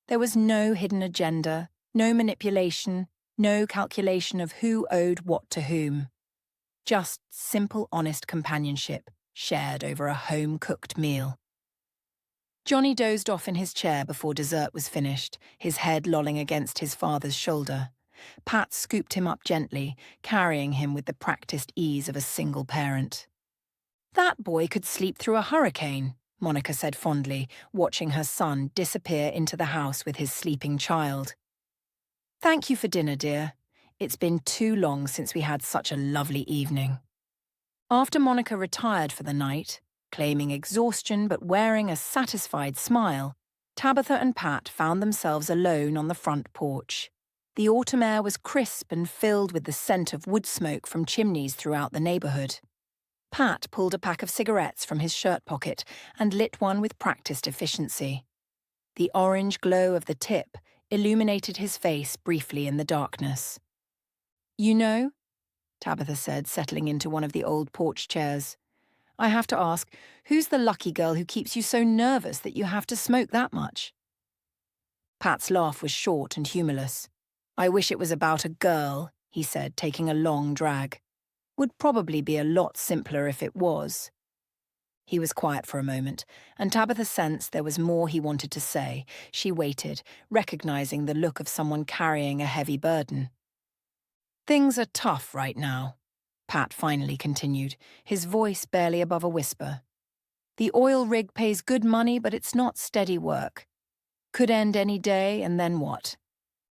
There was no hidden agenda, no manipulation, no calculation of who owed what to whom. Just simple, honest companionship shared over a home-cooked meal. Johnny dozed off in his chair before dessert was finished, his head lolling against his father's shoulder. Pat scooped him up gently, carrying him with the practiced ease of a single parent. "That boy could sleep through a hurricane," Monica said fondly, watching her son disappear into the house with his sleeping child. "Thank you for dinner, dear. It's been too long since we had such a lovely evening." After Monica retired for the night, claiming exhaustion but wearing a satisfied smile, Tabitha and Pat found themselves alone on the front porch. The autumn air was crisp and filled with the scent of wood smoke from chimneys throughout the neighbourhood. Pat pulled a pack of cigarettes from his shirt pocket and lit one with practiced efficiency. The orange glow of the tip illuminated his face briefly in the darkness. "You know," Tabitha said, settling into one of the old porch chairs, "I have to ask, who's the lucky girl who keeps you so nervous that you have to smoke that much?" Pat's laugh was short and humourless. "I wish it was about a girl," he said, taking a long drag. "Would probably be a lot simpler if it was." He was quiet for a moment, and Tabitha sensed there was more he wanted to say. She waited, recognizing the look of someone carrying a heavy burden. "Things are tough right now," Pat finally continued, his voice barely above a whisper. "The oil rig pays good money, but it's not steady work. Could end any day, and then what?"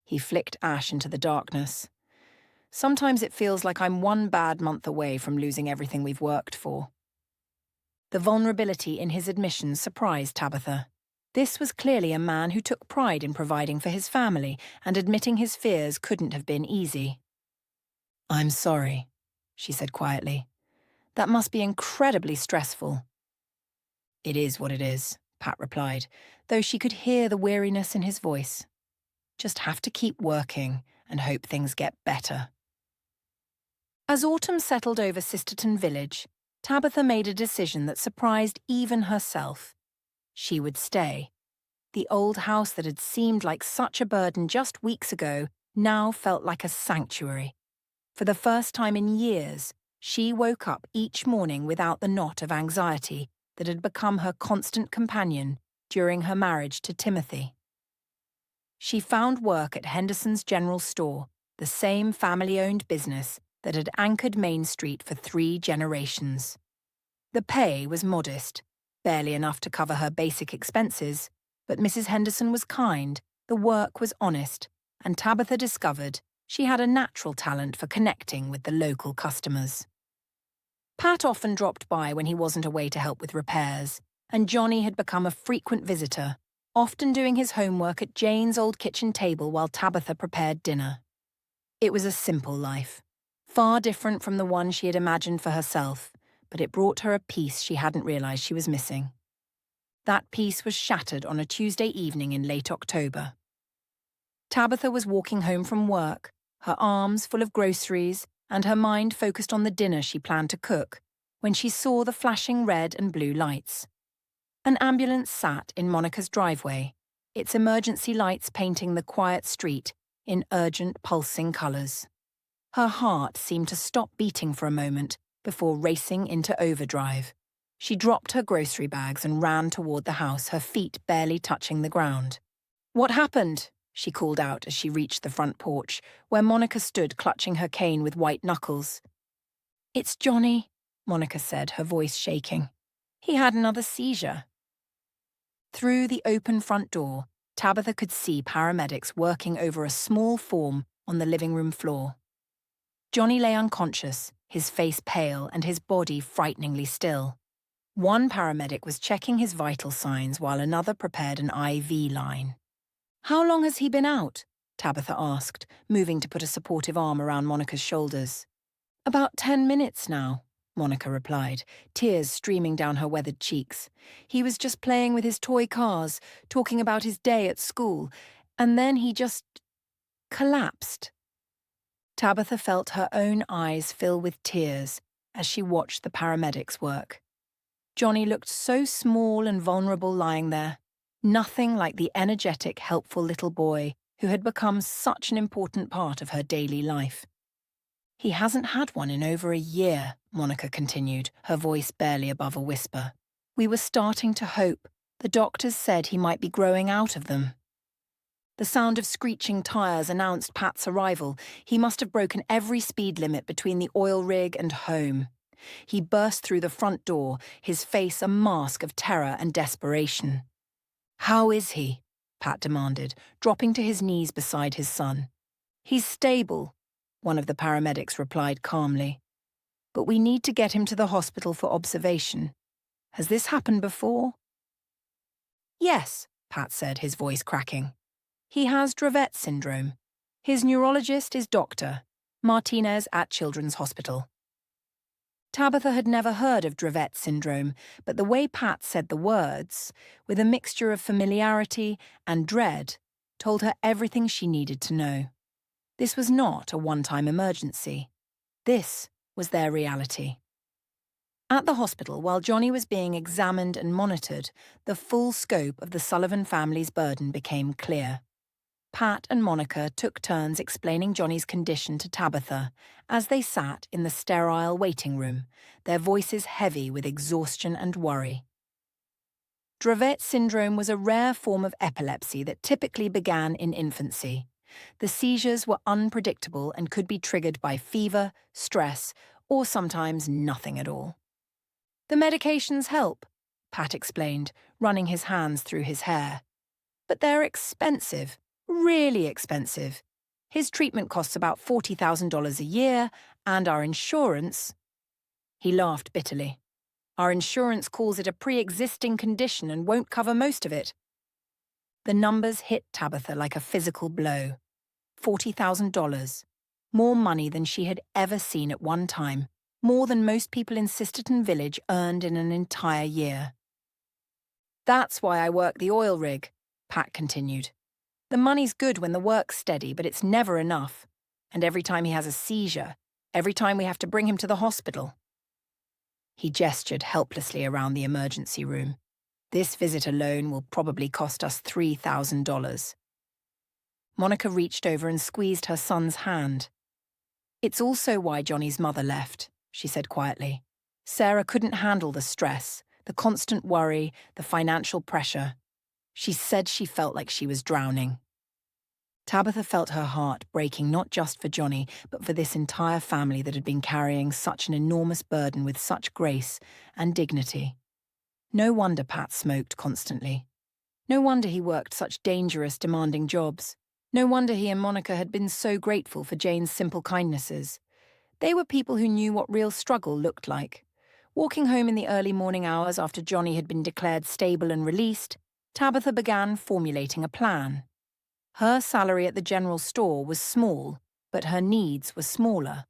He flicked ash into the darkness. "Sometimes it feels like I'm one bad month away from losing everything we've worked for." The vulnerability in his admission surprised Tabitha. This was clearly a man who took pride in providing for his family, and admitting his fears couldn't have been easy. "I'm sorry," she said quietly. "That must be incredibly stressful." "It is what it is," Pat replied, though she could hear the weariness in his voice. "Just have to keep working and hope things get better." As autumn settled over Sisterton Village, Tabitha made a decision that surprised even herself. She would stay. The old house that had seemed like such a burden just weeks ago now felt like a sanctuary. For the first time in years, she woke up each morning without the knot of anxiety that had become her constant companion during her marriage to Timothy. She found work at Henderson's General Store, the same family-owned business that had anchored Main Street for 3 generations. The pay was modest, barely enough to cover her basic expenses, but Mrs. Henderson was kind, the work was honest, and Tabitha discovered she had a natural talent for connecting with the local customers. Pat often dropped by when he wasn't away to help with repairs, and Johnny had become a frequent visitor, often doing his homework at Jane's old kitchen table while Tabitha prepared dinner. It was a simple life, far different from the one she had imagined for herself, but it brought her a peace she hadn't realized she was missing. That peace was shattered on a Tuesday evening in late October. Tabitha was walking home from work, her arms full of groceries and her mind focused on the dinner she planned to cook, when she saw the flashing red and blue lights. An ambulance sat in Monica's driveway, its emergency lights painting the quiet street in urgent, pulsing colours. Her heart seemed to stop beating for a moment before racing into overdrive. She dropped her grocery bags and ran toward the house, her feet barely touching the ground. "What happened?" she called out as she reached the front porch, where Monica stood clutching her cane with white knuckles. "It's Johnny," Monica said, her voice shaking. "He had another seizure." Through the open front door, Tabitha could see paramedics working over a small form on the living room floor. Johnny lay unconscious, his face pale and his body frighteningly still. One paramedic was checking his vital signs while another prepared an IV line. "How long has he been out?" Tabitha asked, moving to put a supportive arm around Monica's shoulders. "About 10 minutes now," Monica replied, tears streaming down her weathered cheeks. "He was just playing with his toy cars, talking about his day at school, and then he just collapsed." Tabitha felt her own eyes fill with tears as she watched the paramedics work. Johnny looked so small and vulnerable lying there, nothing like the energetic, helpful little boy who had become such an important part of her daily life. "He hasn't had one in over a year," Monica continued, her voice barely above a whisper. "We were starting to hope. The doctors said he might be growing out of them." The sound of screeching tyres announced Pat's arrival. He must have broken every speed limit between the oil rig and home. He burst through the front door, his face a mask of terror and desperation. "How is he?" Pat demanded, dropping to his knees beside his son. "He's stable," one of the paramedics replied calmly. "But we need to get him to the hospital for observation. Has this happened before?" "Yes," Pat said, his voice cracking. "He has Dravet syndrome. His neurologist is Dr. Martinez at Children's Hospital." Tabitha had never heard of Dravet syndrome, but the way Pat said the words, with a mixture of familiarity and dread, told her everything she needed to know. This was not a one-time emergency. This was their reality. At the hospital, while Johnny was being examined and monitored, the full scope of the Sullivan family's burden became clear. Pat and Monica took turns explaining Johnny's condition to Tabitha as they sat in the sterile waiting room, their voices heavy with exhaustion and worry. Dravet syndrome was a rare form of epilepsy that typically began in infancy. The seizures were unpredictable and could be triggered by fever, stress, or sometimes nothing at all. "The medications help," Pat explained, running his hands through his hair. "But they're expensive. Really expensive. His treatment costs about $40,000 a year, and our insurance—" He laughed bitterly. "Our insurance calls it a pre-existing condition and won't cover most of it." The numbers hit Tabitha like a physical blow. $40,000. More money than she had ever seen at one time. More than most people in Sisterton Village earned in an entire year. "That's why I work the oil rig," Pat continued. "The money's good when the work's steady, but it's never enough. And every time he has a seizure, every time we have to bring him to the hospital." He gestured helplessly around the emergency room. "This visit alone will probably cost us $3,000. Monica reached over and squeezed her son's hand. "It's also why Johnny's mother left," she said quietly. "Sarah couldn't handle the stress, the constant worry, the financial pressure. She said she felt like she was drowning." Tabitha felt her heart breaking not just for Johnny, but for this entire family that had been carrying such an enormous burden with such grace and dignity. No wonder Pat smoked constantly. No wonder he worked such dangerous, demanding jobs. No wonder he and Monica had been so grateful for Jane's simple kindnesses. They were people who knew what real struggle looked like. Walking home in the early morning hours after Johnny had been declared stable and released, Tabitha began formulating a plan. Her salary at the general store was small, but her needs were smaller.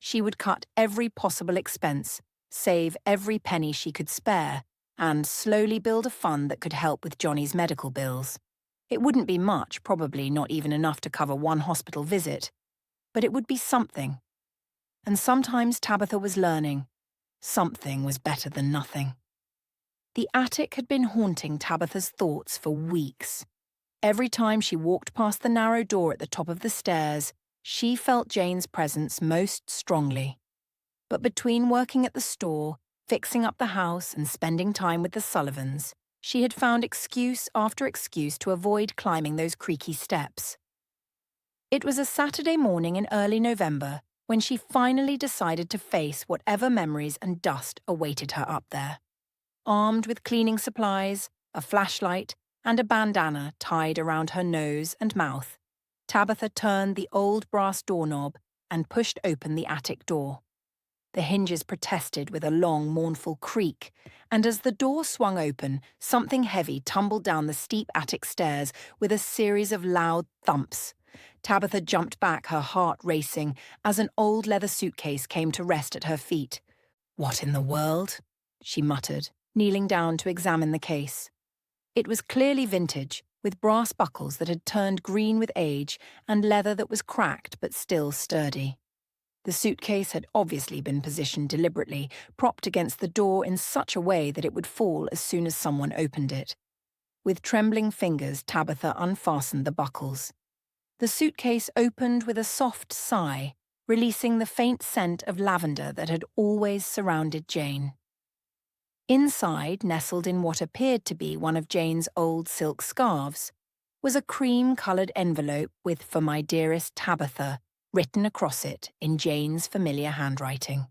She would cut every possible expense, save every penny she could spare, and slowly build a fund that could help with Johnny's medical bills. It wouldn't be much, probably not even enough to cover one hospital visit, but it would be something. And sometimes Tabitha was learning. Something was better than nothing. The attic had been haunting Tabitha's thoughts for weeks. Every time she walked past the narrow door at the top of the stairs, she felt Jane's presence most strongly. But between working at the store, fixing up the house, and spending time with the Sullivans, she had found excuse after excuse to avoid climbing those creaky steps. It was a Saturday morning in early November when she finally decided to face whatever memories and dust awaited her up there. Armed with cleaning supplies, a flashlight, and a bandana tied around her nose and mouth, Tabitha turned the old brass doorknob and pushed open the attic door. The hinges protested with a long, mournful creak, and as the door swung open, something heavy tumbled down the steep attic stairs with a series of loud thumps. Tabitha jumped back, her heart racing, as an old leather suitcase came to rest at her feet. "What in the world?" she muttered, kneeling down to examine the case. It was clearly vintage, with brass buckles that had turned green with age and leather that was cracked but still sturdy. The suitcase had obviously been positioned deliberately, propped against the door in such a way that it would fall as soon as someone opened it. With trembling fingers, Tabitha unfastened the buckles. The suitcase opened with a soft sigh, releasing the faint scent of lavender that had always surrounded Jane. Inside, nestled in what appeared to be one of Jane's old silk scarves, was a cream-coloured envelope with "For my dearest Tabitha" written across it in Jane's familiar handwriting.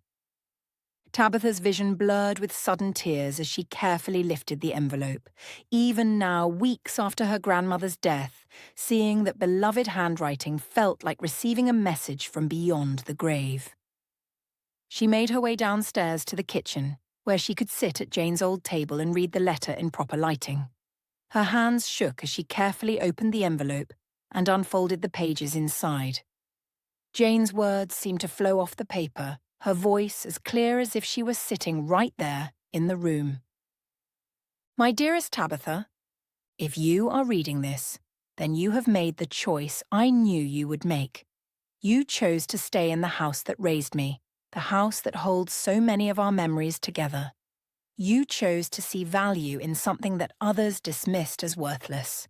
Tabitha's vision blurred with sudden tears as she carefully lifted the envelope, even now, weeks after her grandmother's death, seeing that beloved handwriting felt like receiving a message from beyond the grave. She made her way downstairs to the kitchen, where she could sit at Jane's old table and read the letter in proper lighting. Her hands shook as she carefully opened the envelope and unfolded the pages inside. Jane's words seemed to flow off the paper, her voice as clear as if she was sitting right there in the room. "My dearest Tabitha, if you are reading this, then you have made the choice I knew you would make. You chose to stay in the house that raised me, the house that holds so many of our memories together. You chose to see value in something that others dismissed as worthless.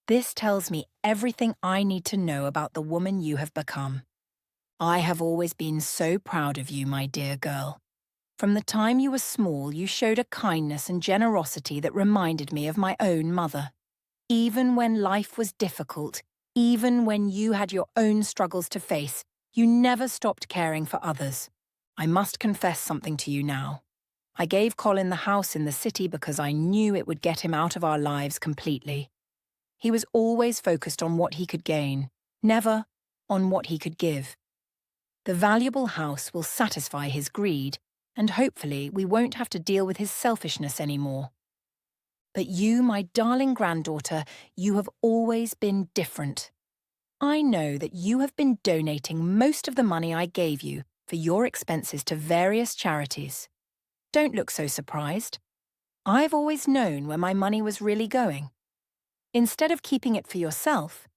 This tells me everything I need to know about the woman you have become. I have always been so proud of you, my dear girl. From the time you were small, you showed a kindness and generosity that reminded me of my own mother. Even when life was difficult, even when you had your own struggles to face, you never stopped caring for others. I must confess something to you now. I gave Colin the house in the city because I knew it would get him out of our lives completely. He was always focused on what he could gain, never on what he could give. The valuable house will satisfy his greed, and hopefully we won't have to deal with his selfishness anymore. But you, my darling granddaughter, you have always been different. I know that you have been donating most of the money I gave you for your expenses to various charities. Don't look so surprised. I've always known where my money was really going. Instead of keeping it for yourself,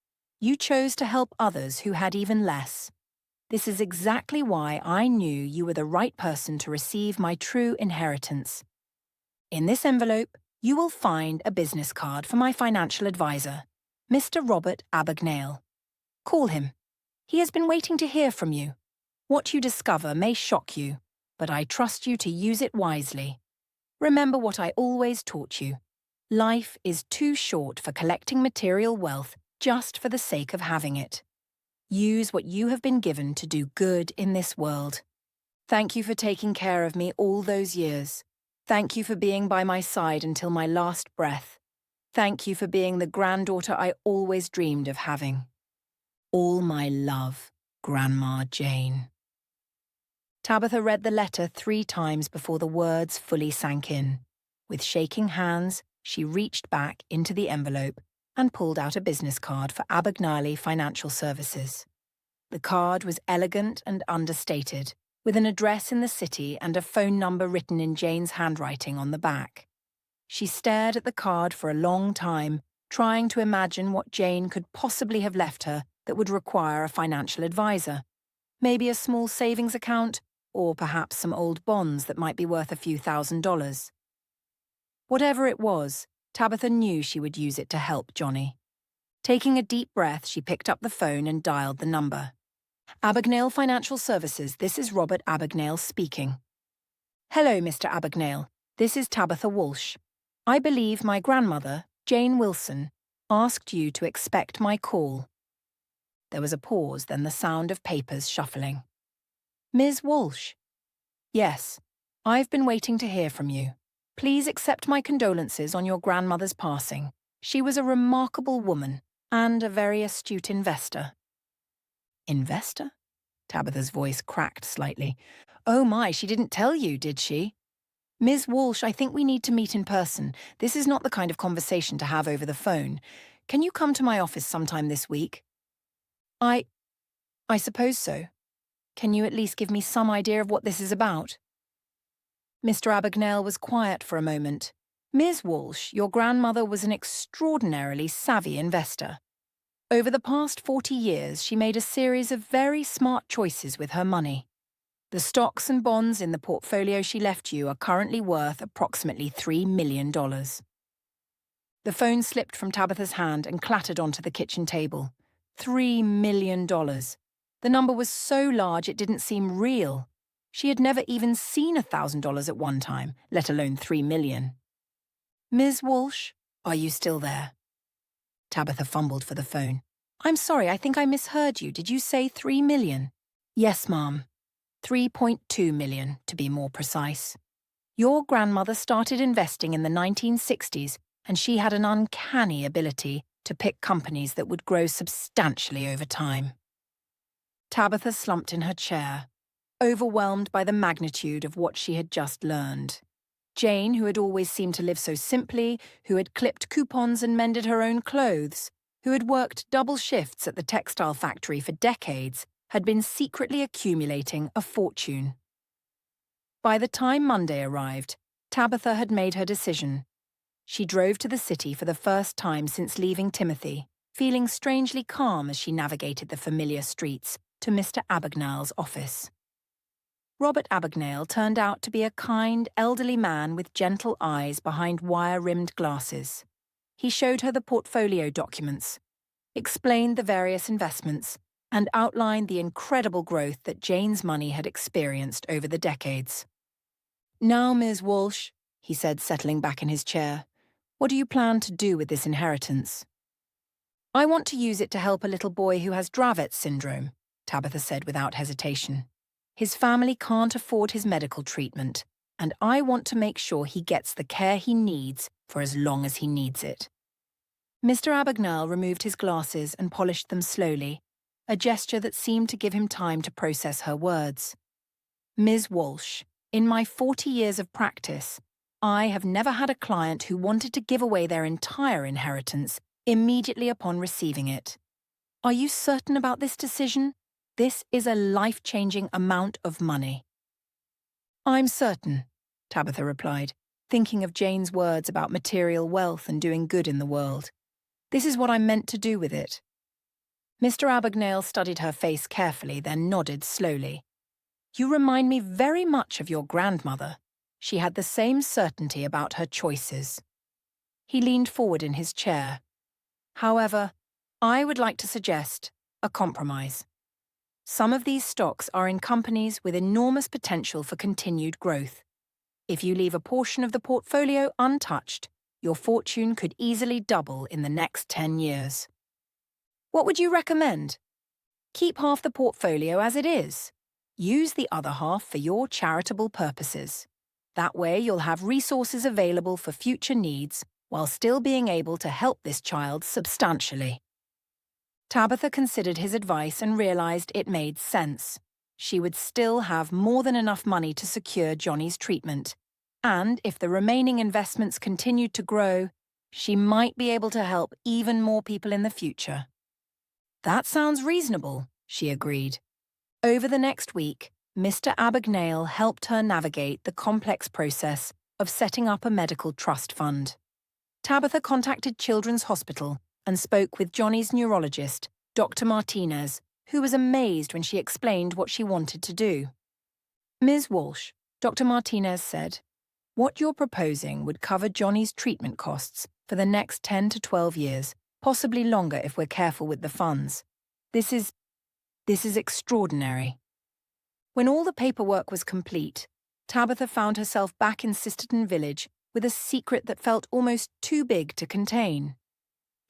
you chose to help others who had even less. This is exactly why I knew you were the right person to receive my true inheritance. In this envelope, you will find a business card for my financial advisor, Mr. Robert Abagnale. Call him. He has been waiting to hear from you. What you discover may shock you, but I trust you to use it wisely. Remember what I always taught you. Life is too short for collecting material wealth just for the sake of having it. Use what you have been given to do good in this world. Thank you for taking care of me all those years. Thank you for being by my side until my last breath. Thank you for being the granddaughter I always dreamed of having. All my love, Grandma Jane." Tabitha read the letter 3 times before the words fully sank in. With shaking hands, she reached back into the envelope and pulled out a business card for Abagnale Financial Services. The card was elegant and understated, with an address in the city and a phone number written in Jane's handwriting on the back. She stared at the card for a long time, trying to imagine what Jane could possibly have left her that would require a financial advisor. Maybe a small savings account, or perhaps some old bonds that might be worth a few $1,000s. Whatever it was, Tabitha knew she would use it to help Johnny. Taking a deep breath, she picked up the phone and dialed the number. "Abagnale Financial Services, this is Robert Abagnale speaking." "Hello, Mr. Abagnale. This is Tabitha Walsh. I believe my grandmother, Jane Wilson, asked you to expect my call." There was a pause, then the sound of papers shuffling. "Ms. Walsh?" "Yes. I've been waiting to hear from you. Please accept my condolences on your grandmother's passing. She was a remarkable woman and a very astute investor. Investor? Tabitha's voice cracked slightly. Oh my, she didn't tell you, did she? Ms. Walsh, I think we need to meet in person. This is not the kind of conversation to have over the phone. Can you come to my office sometime this week? I suppose so. Can you at least give me some idea of what this is about? Mr. Abagnale was quiet for a moment. Ms. Walsh, your grandmother was an extraordinarily savvy investor. Over the past 40 years, she made a series of very smart choices with her money. The stocks and bonds in the portfolio she left you are currently worth approximately $3 million. The phone slipped from Tabitha's hand and clattered onto the kitchen table. $3 million. The number was so large it didn't seem real. She had never even seen $1,000 at one time, let alone $3 million. Ms. Walsh, are you still there? Tabitha fumbled for the phone. I'm sorry, I think I misheard you. Did you say $3 million? Yes, ma'am. 3.2 million, to be more precise. Your grandmother started investing in the 1960s, and she had an uncanny ability to pick companies that would grow substantially over time. Tabitha slumped in her chair, overwhelmed by the magnitude of what she had just learned. Jane, who had always seemed to live so simply, who had clipped coupons and mended her own clothes, who had worked double shifts at the textile factory for decades, had been secretly accumulating a fortune. By the time Monday arrived, Tabitha had made her decision. She drove to the city for the first time since leaving Timothy, feeling strangely calm as she navigated the familiar streets to Mr. Abagnale's office. Robert Abagnale turned out to be a kind, elderly man with gentle eyes behind wire-rimmed glasses. He showed her the portfolio documents, explained the various investments, and outlined the incredible growth that Jane's money had experienced over the decades. Now, Ms. Walsh, he said, settling back in his chair, what do you plan to do with this inheritance? I want to use it to help a little boy who has Dravet's syndrome, Tabitha said without hesitation. His family can't afford his medical treatment, and I want to make sure he gets the care he needs for as long as he needs it. Mr. Abagnale removed his glasses and polished them slowly, a gesture that seemed to give him time to process her words. Ms. Walsh, in my 40 years of practice, I have never had a client who wanted to give away their entire inheritance immediately upon receiving it. Are you certain about this decision? This is a life-changing amount of money. I'm certain, Tabitha replied, thinking of Jane's words about material wealth and doing good in the world. This is what I'm meant to do with it. Mr. Abagnale studied her face carefully, then nodded slowly. You remind me very much of your grandmother. She had the same certainty about her choices. He leaned forward in his chair. However, I would like to suggest a compromise. Some of these stocks are in companies with enormous potential for continued growth. If you leave a portion of the portfolio untouched, your fortune could easily double in the next 10 years. What would you recommend? Keep half the portfolio as it is. Use the other half for your charitable purposes. That way you'll have resources available for future needs while still being able to help this child substantially. Tabitha considered his advice and realized it made sense. She would still have more than enough money to secure Johnny's treatment, and if the remaining investments continued to grow, she might be able to help even more people in the future. That sounds reasonable, she agreed. Over the next week, Mr. Abagnale helped her navigate the complex process of setting up a medical trust fund. Tabitha contacted Children's Hospital and spoke with Johnny's neurologist, Dr. Martinez, who was amazed when she explained what she wanted to do. Ms. Walsh, Dr. Martinez said, what you're proposing would cover Johnny's treatment costs for the next 10 to 12 years, possibly longer if we're careful with the funds. This is extraordinary. When all the paperwork was complete, Tabitha found herself back in Sisterton Village with a secret that felt almost too big to contain.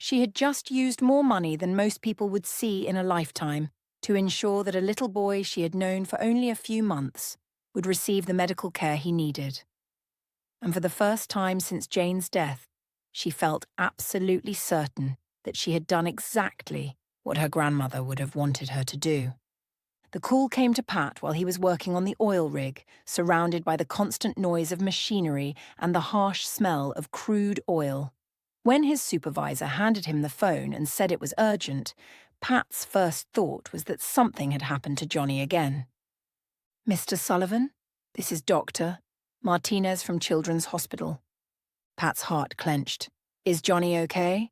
She had just used more money than most people would see in a lifetime to ensure that a little boy she had known for only a few months would receive the medical care he needed. and for the first time since Jane's death, she felt absolutely certain that she had done exactly what her grandmother would have wanted her to do. The call came to Pat while he was working on the oil rig, surrounded by the constant noise of machinery and the harsh smell of crude oil. When his supervisor handed him the phone and said it was urgent, Pat's first thought was that something had happened to Johnny again. "Mr. Sullivan, this is Dr. Martinez from Children's Hospital." Pat's heart clenched. "Is Johnny okay?"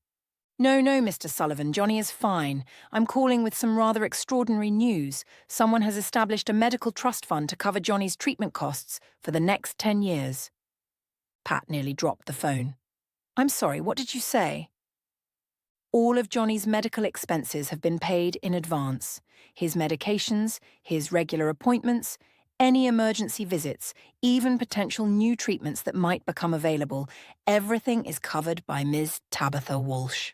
No, Mr. Sullivan, Johnny is fine. I'm calling with some rather extraordinary news. Someone has established a medical trust fund to cover Johnny's treatment costs for the next 10 years. Pat nearly dropped the phone. "I'm sorry, what did you say?" "All of Johnny's medical expenses have been paid in advance. His medications, his regular appointments, any emergency visits, even potential new treatments that might become available. Everything is covered by Ms. Tabitha Walsh."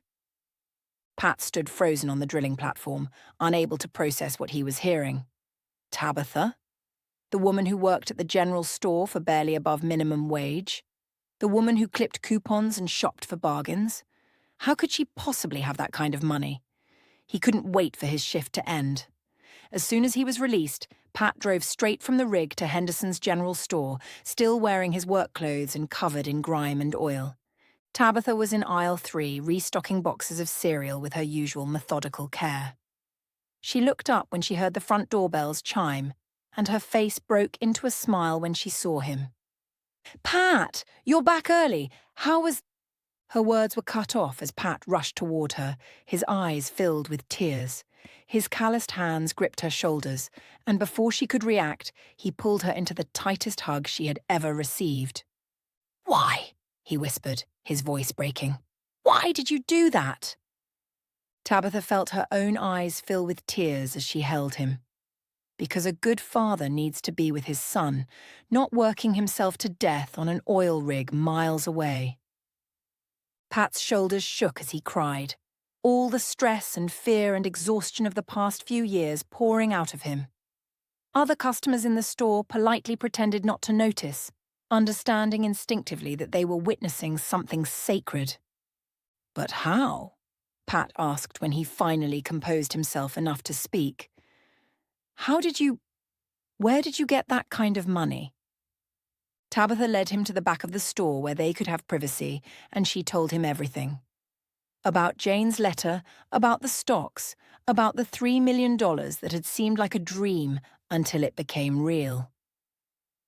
Pat stood frozen on the drilling platform, unable to process what he was hearing. Tabitha? The woman who worked at the general store for barely above minimum wage? The woman who clipped coupons and shopped for bargains? How could she possibly have that kind of money? He couldn't wait for his shift to end. As soon as he was released, Pat drove straight from the rig to Henderson's general store, still wearing his work clothes and covered in grime and oil. Tabitha was in aisle 3, restocking boxes of cereal with her usual methodical care. She looked up when she heard the front doorbells chime, and her face broke into a smile when she saw him. "Pat, you're back early. How was—" Her words were cut off as Pat rushed toward her, his eyes filled with tears. His calloused hands gripped her shoulders, and before she could react, he pulled her into the tightest hug she had ever received. "Why?" he whispered, his voice breaking. "Why did you do that?" Tabitha felt her own eyes fill with tears as she held him. Because a good father needs to be with his son, not working himself to death on an oil rig miles away. Pat's shoulders shook as he cried, all the stress and fear and exhaustion of the past few years pouring out of him. Other customers in the store politely pretended not to notice, understanding instinctively that they were witnessing something sacred. "But how?" Pat asked when he finally composed himself enough to speak. Where did you get that kind of money?" Tabitha led him to the back of the store where they could have privacy, and she told him everything. About Jane's letter, about the stocks, about the $3 million that had seemed like a dream until it became real.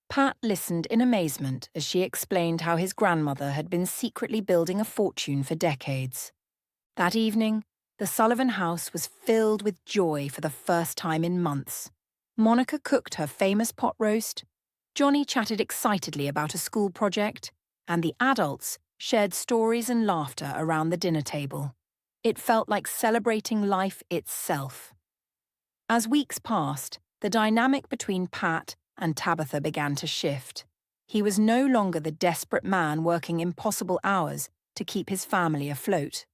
Pat listened in amazement as she explained how his grandmother had been secretly building a fortune for decades. That evening, the Sullivan house was filled with joy for the first time in months. Monica cooked her famous pot roast, Johnny chatted excitedly about a school project, and the adults shared stories and laughter around the dinner table. It felt like celebrating life itself. As weeks passed, the dynamic between Pat and Tabitha began to shift. He was no longer the desperate man working impossible hours to keep his family afloat.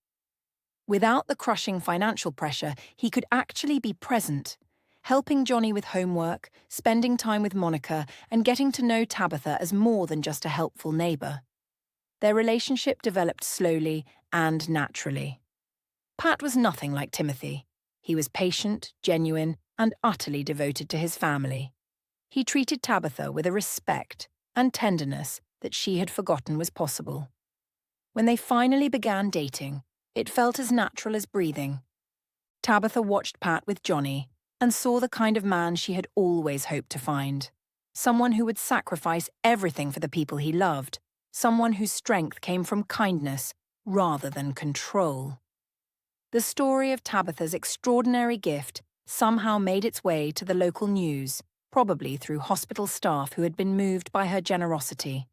Without the crushing financial pressure, he could actually be present, helping Johnny with homework, spending time with Monica, and getting to know Tabitha as more than just a helpful neighbour. Their relationship developed slowly and naturally. Pat was nothing like Timothy. He was patient, genuine, and utterly devoted to his family. He treated Tabitha with a respect and tenderness that she had forgotten was possible. When they finally began dating, it felt as natural as breathing. Tabitha watched Pat with Johnny and saw the kind of man she had always hoped to find. Someone who would sacrifice everything for the people he loved. Someone whose strength came from kindness rather than control. The story of Tabitha's extraordinary gift somehow made its way to the local news, probably through hospital staff who had been moved by her generosity.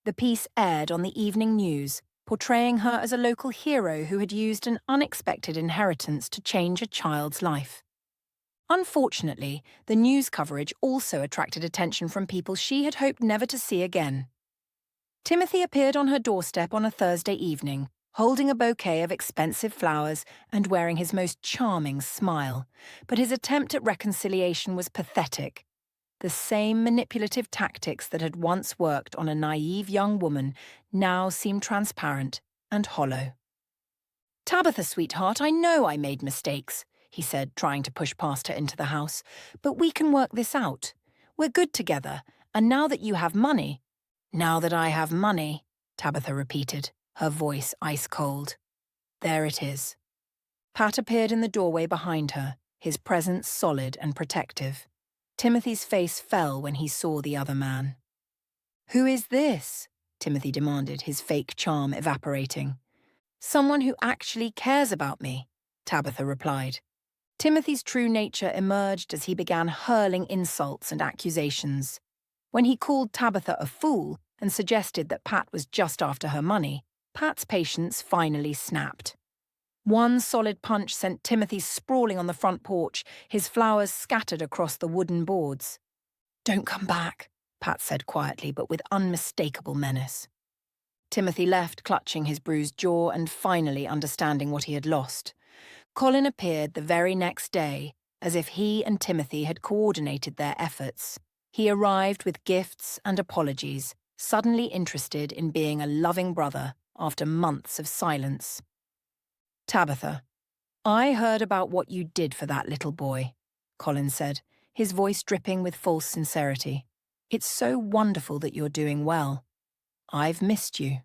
The piece aired on the evening news, portraying her as a local hero who had used an unexpected inheritance to change a child's life. Unfortunately, the news coverage also attracted attention from people she had hoped never to see again. Timothy appeared on her doorstep on a Thursday evening, holding a bouquet of expensive flowers and wearing his most charming smile, but his attempt at reconciliation was pathetic. The same manipulative tactics that had once worked on a naive young woman now seemed transparent and hollow. "Tabitha, sweetheart, I know I made mistakes," he said, trying to push past her into the house. "But we can work this out. We're good together, and now that you have money—" "Now that I have money," Tabitha repeated, her voice ice-cold. "There it is." Pat appeared in the doorway behind her, his presence solid and protective. Timothy's face fell when he saw the other man. "Who is this?" Timothy demanded, his fake charm evaporating. "Someone who actually cares about me," Tabitha replied. Timothy's true nature emerged as he began hurling insults and accusations. When he called Tabitha a fool and suggested that Pat was just after her money, Pat's patience finally snapped. One solid punch sent Timothy sprawling on the front porch, his flowers scattered across the wooden boards. "Don't come back," Pat said quietly but with unmistakable menace. Timothy left, clutching his bruised jaw and finally understanding what he had lost. Colin appeared the very next day, as if he and Timothy had coordinated their efforts. He arrived with gifts and apologies, suddenly interested in being a loving brother after months of silence. "Tabitha, I heard about what you did for that little boy," Colin said, his voice dripping with false sincerity. "It's so wonderful that you're doing well. I've missed you."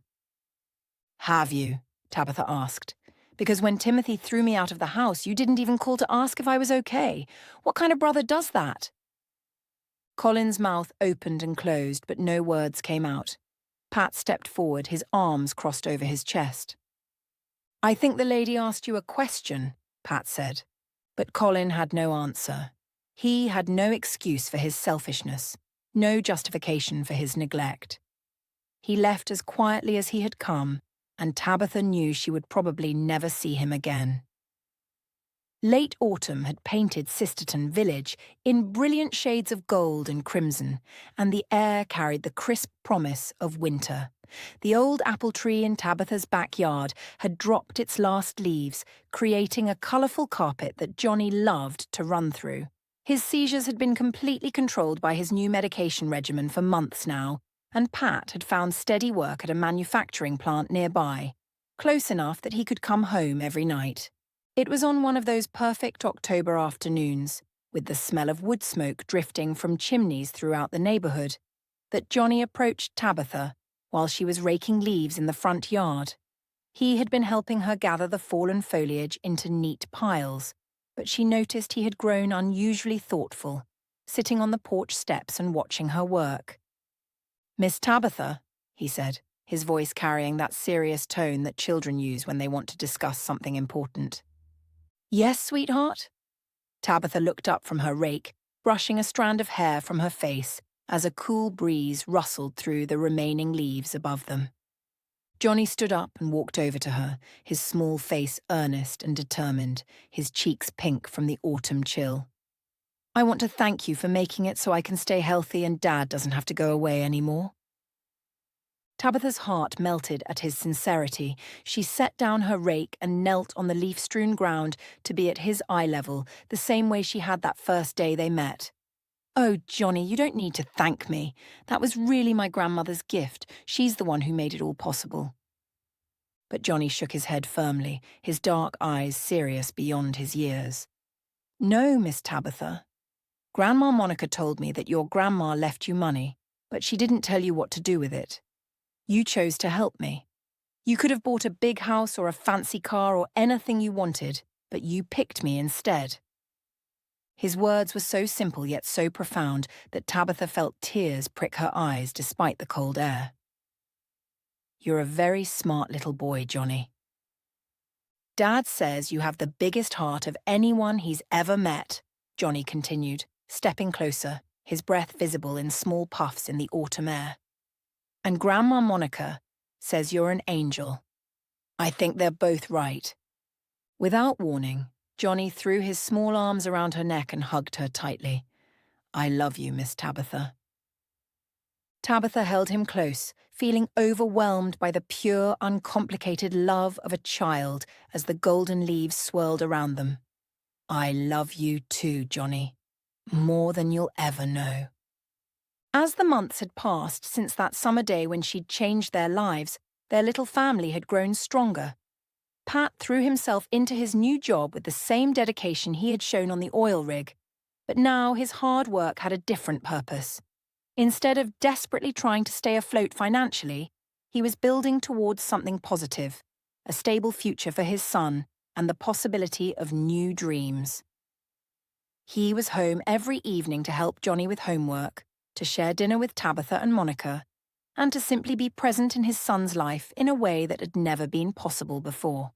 "Have you?" Tabitha asked. "Because when Timothy threw me out of the house, you didn't even call to ask if I was okay. What kind of brother does that?" Colin's mouth opened and closed, but no words came out. Pat stepped forward, his arms crossed over his chest. "I think the lady asked you a question," Pat said. But Colin had no answer. He had no excuse for his selfishness, no justification for his neglect. He left as quietly as he had come, and Tabitha knew she would probably never see him again. Late autumn had painted Sisterton village in brilliant shades of gold and crimson, and the air carried the crisp promise of winter. The old apple tree in Tabitha's backyard had dropped its last leaves, creating a colourful carpet that Johnny loved to run through. His seizures had been completely controlled by his new medication regimen for months now, and Pat had found steady work at a manufacturing plant nearby, close enough that he could come home every night. It was on one of those perfect October afternoons, with the smell of wood smoke drifting from chimneys throughout the neighbourhood, that Johnny approached Tabitha while she was raking leaves in the front yard. He had been helping her gather the fallen foliage into neat piles, but she noticed he had grown unusually thoughtful, sitting on the porch steps and watching her work. "Miss Tabitha," he said, his voice carrying that serious tone that children use when they want to discuss something important. "Yes, sweetheart?" Tabitha looked up from her rake, brushing a strand of hair from her face as a cool breeze rustled through the remaining leaves above them. Johnny stood up and walked over to her, his small face earnest and determined, his cheeks pink from the autumn chill. "I want to thank you for making it so I can stay healthy and Dad doesn't have to go away anymore." Tabitha's heart melted at his sincerity. She set down her rake and knelt on the leaf-strewn ground to be at his eye level, the same way she had that first day they met. "Oh, Johnny, you don't need to thank me. That was really my grandmother's gift. She's the one who made it all possible." But Johnny shook his head firmly, his dark eyes serious beyond his years. "No, Miss Tabitha. Grandma Monica told me that your grandma left you money, but she didn't tell you what to do with it. You chose to help me. You could have bought a big house or a fancy car or anything you wanted, but you picked me instead." His words were so simple yet so profound that Tabitha felt tears prick her eyes despite the cold air. "You're a very smart little boy, Johnny. Dad says you have the biggest heart of anyone he's ever met," Johnny continued, stepping closer, his breath visible in small puffs in the autumn air. "And Grandma Monica says you're an angel. I think they're both right." Without warning, Johnny threw his small arms around her neck and hugged her tightly. "I love you, Miss Tabitha." Tabitha held him close, feeling overwhelmed by the pure, uncomplicated love of a child as the golden leaves swirled around them. "I love you too, Johnny. More than you'll ever know." As the months had passed since that summer day when she'd changed their lives, their little family had grown stronger. Pat threw himself into his new job with the same dedication he had shown on the oil rig, but now his hard work had a different purpose. Instead of desperately trying to stay afloat financially, he was building towards something positive, a stable future for his son and the possibility of new dreams. He was home every evening to help Johnny with homework, to share dinner with Tabitha and Monica, and to simply be present in his son's life in a way that had never been possible before.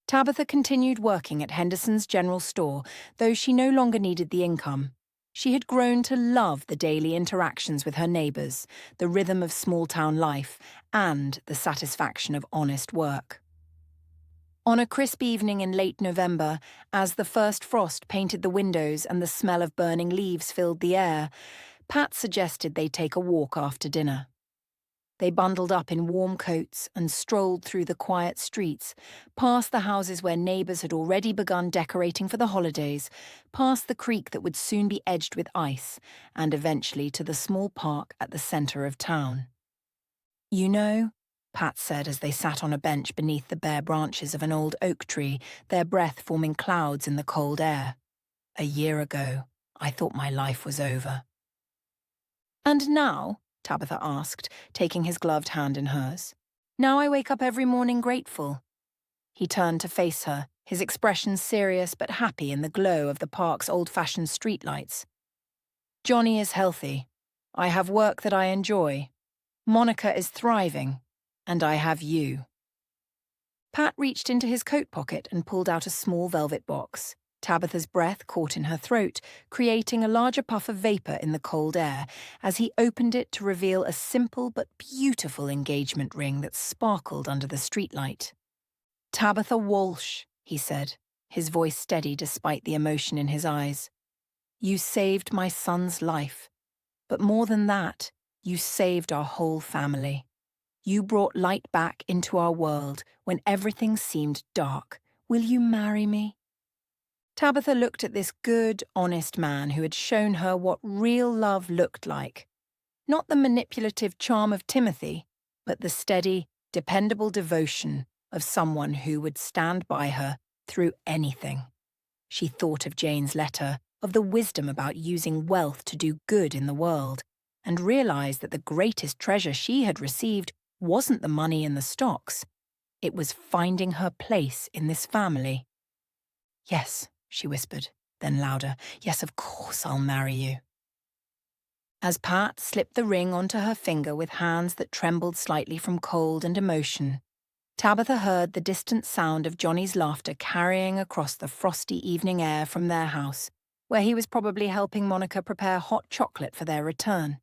Tabitha continued working at Henderson's general store, though she no longer needed the income. She had grown to love the daily interactions with her neighbours, the rhythm of small-town life, and the satisfaction of honest work. On a crisp evening in late November, as the first frost painted the windows and the smell of burning leaves filled the air, Pat suggested they take a walk after dinner. They bundled up in warm coats and strolled through the quiet streets, past the houses where neighbours had already begun decorating for the holidays, past the creek that would soon be edged with ice, and eventually to the small park at the centre of town. "You know," Pat said as they sat on a bench beneath the bare branches of an old oak tree, their breath forming clouds in the cold air, "a year ago, I thought my life was over." "And now?" Tabitha asked, taking his gloved hand in hers. "Now I wake up every morning grateful." He turned to face her, his expression serious but happy in the glow of the park's old-fashioned streetlights. "Johnny is healthy. I have work that I enjoy. Monica is thriving. And I have you." Pat reached into his coat pocket and pulled out a small velvet box. Tabitha's breath caught in her throat, creating a larger puff of vapour in the cold air, as he opened it to reveal a simple but beautiful engagement ring that sparkled under the streetlight. "Tabitha Walsh," he said, his voice steady despite the emotion in his eyes. "You saved my son's life. But more than that, you saved our whole family. You brought light back into our world when everything seemed dark. Will you marry me?" Tabitha looked at this good, honest man who had shown her what real love looked like. Not the manipulative charm of Timothy, but the steady, dependable devotion of someone who would stand by her through anything. She thought of Jane's letter, of the wisdom about using wealth to do good in the world, and realized that the greatest treasure she had received wasn't the money and the stocks. It was finding her place in this family. "Yes," she whispered, then louder, "yes, of course I'll marry you." As Pat slipped the ring onto her finger with hands that trembled slightly from cold and emotion, Tabitha heard the distant sound of Johnny's laughter carrying across the frosty evening air from their house, where he was probably helping Monica prepare hot chocolate for their return.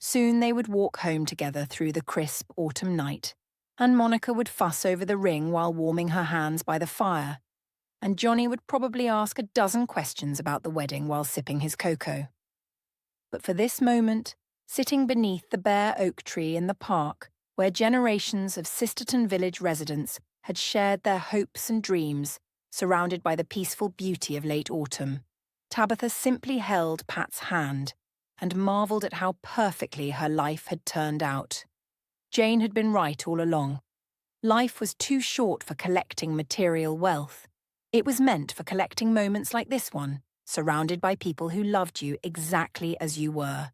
Soon they would walk home together through the crisp autumn night, and Monica would fuss over the ring while warming her hands by the fire, and Johnny would probably ask a dozen questions about the wedding while sipping his cocoa. But for this moment, sitting beneath the bare oak tree in the park, where generations of Sisterton Village residents had shared their hopes and dreams, surrounded by the peaceful beauty of late autumn, Tabitha simply held Pat's hand and marvelled at how perfectly her life had turned out. Jane had been right all along. Life was too short for collecting material wealth. It was meant for collecting moments like this one, surrounded by people who loved you exactly as you were.